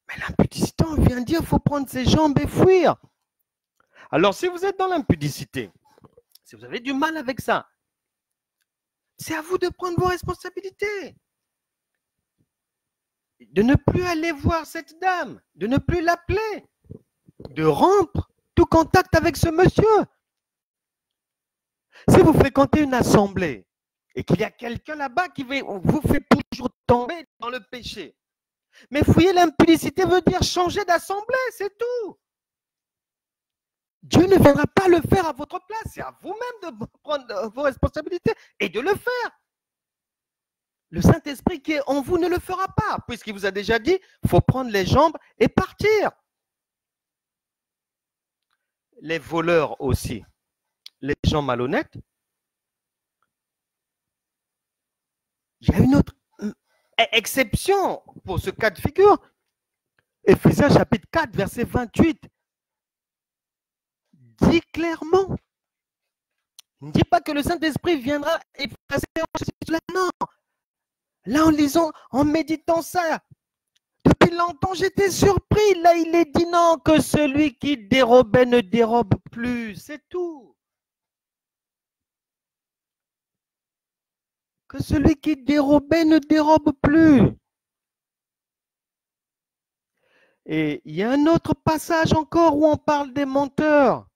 Mais l'impudicité, on vient dire, il faut prendre ses jambes et fuir. Alors, si vous êtes dans l'impudicité, si vous avez du mal avec ça, c'est à vous de prendre vos responsabilités. De ne plus aller voir cette dame, de ne plus l'appeler, de rompre tout contact avec ce monsieur. Si vous fréquentez une assemblée et qu'il y a quelqu'un là-bas qui vous fait toujours tomber dans le péché, mais fouiller l'impudicité veut dire changer d'assemblée, c'est tout. Dieu ne viendra pas le faire à votre place, c'est à vous-même de prendre vos responsabilités et de le faire. Le Saint-Esprit qui est en vous ne le fera pas, puisqu'il vous a déjà dit, il faut prendre les jambes et partir. Les voleurs aussi, les gens malhonnêtes. Il y a une autre exception pour ce cas de figure. Éphésiens chapitre 4, verset 28 dit clairement, il ne dit pas que le Saint-Esprit viendra effacer cela, non. Là, en lisant, en méditant ça, depuis longtemps, j'étais surpris. Là, il est dit non, que celui qui dérobait ne dérobe plus, c'est tout. Que celui qui dérobait ne dérobe plus. Et il y a un autre passage encore où on parle des menteurs.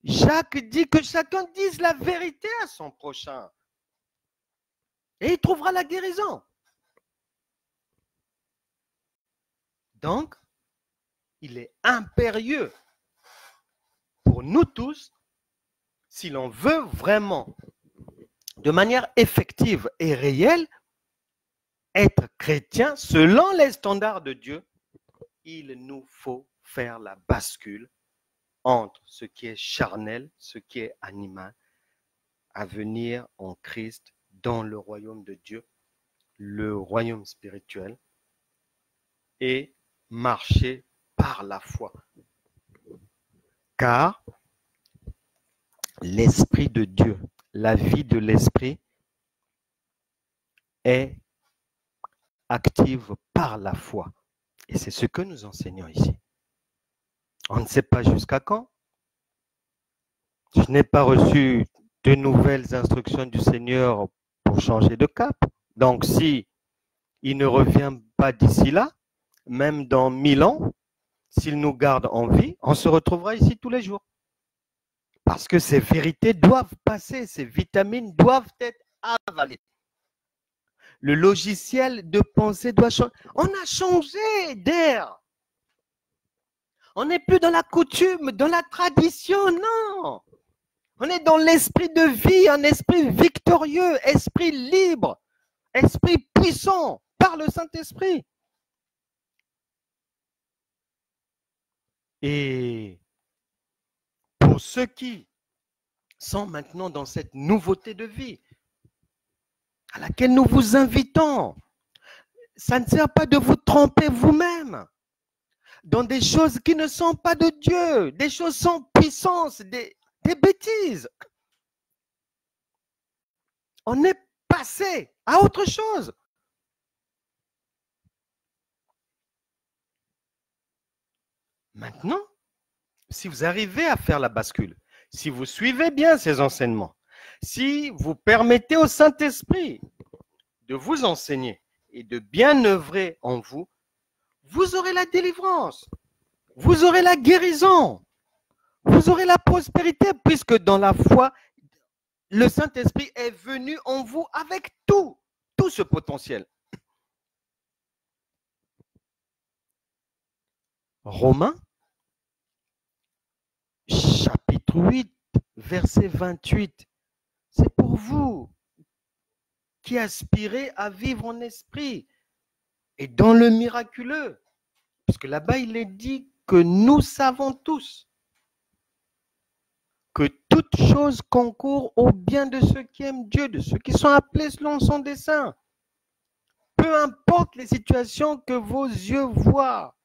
Jacques dit que chacun dise la vérité à son prochain. Et il trouvera la guérison. Donc, il est impérieux pour nous tous, si l'on veut vraiment, de manière effective et réelle, être chrétien selon les standards de Dieu, il nous faut faire la bascule entre ce qui est charnel, ce qui est animal, à venir en Christ dans le royaume de Dieu, le royaume spirituel, et marcher par la foi. Car l'Esprit de Dieu, la vie de l'Esprit est active par la foi. Et c'est ce que nous enseignons ici. On ne sait pas jusqu'à quand. Je n'ai pas reçu de nouvelles instructions du Seigneur pour changer de cap. Donc, si il ne revient pas d'ici là, même dans 1000 ans, s'il nous garde en vie, on se retrouvera ici tous les jours. Parce que ces vérités doivent passer, ces vitamines doivent être avalées. Le logiciel de pensée doit changer. On a changé d'air. On n'est plus dans la coutume, dans la tradition, non. On est dans l'esprit de vie, un esprit victorieux, esprit libre, esprit puissant par le Saint-Esprit. Et pour ceux qui sont maintenant dans cette nouveauté de vie, à laquelle nous vous invitons. Ça ne sert pas de vous tromper vous-même dans des choses qui ne sont pas de Dieu, des choses sans puissance, des bêtises. On est passé à autre chose. Maintenant, si vous arrivez à faire la bascule, si vous suivez bien ces enseignements, si vous permettez au Saint-Esprit de vous enseigner et de bien œuvrer en vous, vous aurez la délivrance, vous aurez la guérison, vous aurez la prospérité, puisque dans la foi, le Saint-Esprit est venu en vous avec tout ce potentiel. Romains, chapitre 8, verset 28. C'est pour vous qui aspirez à vivre en esprit et dans le miraculeux. Parce que là-bas, il est dit que nous savons tous que toute chose concourt au bien de ceux qui aiment Dieu, de ceux qui sont appelés selon son dessein. Peu importe les situations que vos yeux voient,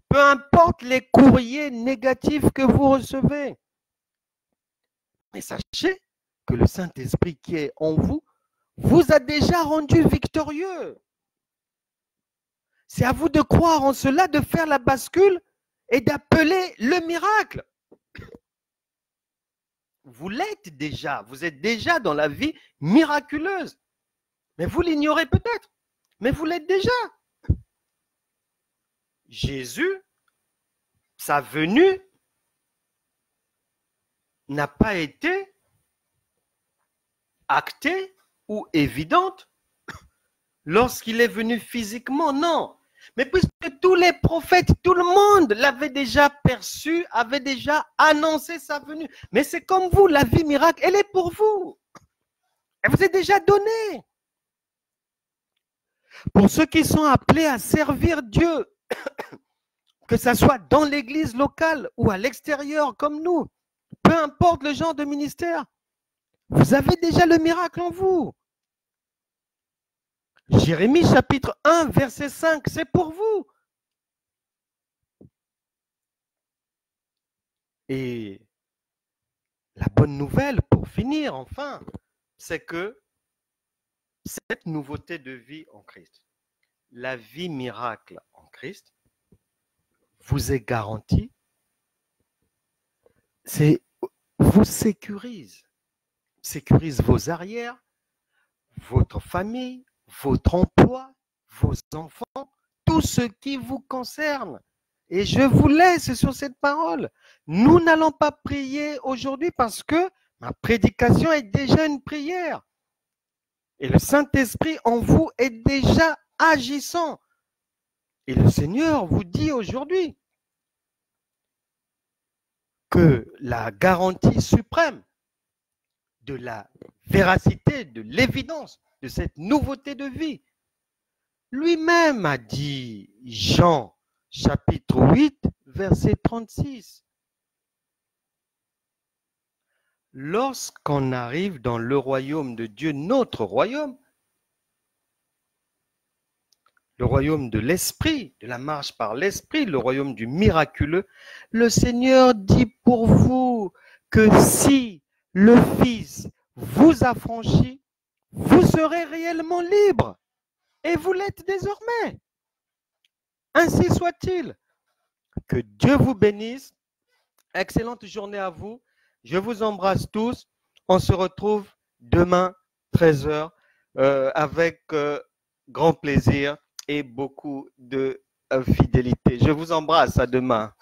peu importe les courriers négatifs que vous recevez. Mais sachez que le Saint-Esprit qui est en vous, vous a déjà rendu victorieux. C'est à vous de croire en cela, de faire la bascule et d'appeler le miracle. Vous l'êtes déjà, vous êtes déjà dans la vie miraculeuse. Mais vous l'ignorez peut-être, mais vous l'êtes déjà. Jésus, sa venue n'a pas été actée ou évidente lorsqu'il est venu physiquement, non. Mais puisque tous les prophètes, tout le monde l'avait déjà perçu, avait déjà annoncé sa venue. Mais c'est comme vous, la vie miracle, elle est pour vous. Elle vous est déjà donnée. Pour ceux qui sont appelés à servir Dieu, que ce soit dans l'église locale ou à l'extérieur comme nous, peu importe le genre de ministère, vous avez déjà le miracle en vous. Jérémie chapitre 1, verset 5, c'est pour vous. Et la bonne nouvelle, pour finir enfin, c'est que cette nouveauté de vie en Christ, la vie miracle en Christ, vous est garantie, vous sécurise vos arrières, votre famille, votre emploi, vos enfants, tout ce qui vous concerne. Et je vous laisse sur cette parole. Nous n'allons pas prier aujourd'hui parce que ma prédication est déjà une prière. Et le Saint-Esprit en vous est déjà agissant. Et le Seigneur vous dit aujourd'hui que la garantie suprême de la véracité, de l'évidence de cette nouveauté de vie, lui-même a dit, Jean chapitre 8, verset 36. Lorsqu'on arrive dans le royaume de Dieu, notre royaume, le royaume de l'esprit, de la marche par l'esprit, le royaume du miraculeux, le Seigneur dit pour vous que si le Fils vous affranchit, vous serez réellement libre. Et vous l'êtes désormais. Ainsi soit-il. Que Dieu vous bénisse. Excellente journée à vous. Je vous embrasse tous. On se retrouve demain, 13h, avec grand plaisir et beaucoup de fidélité. Je vous embrasse. À demain.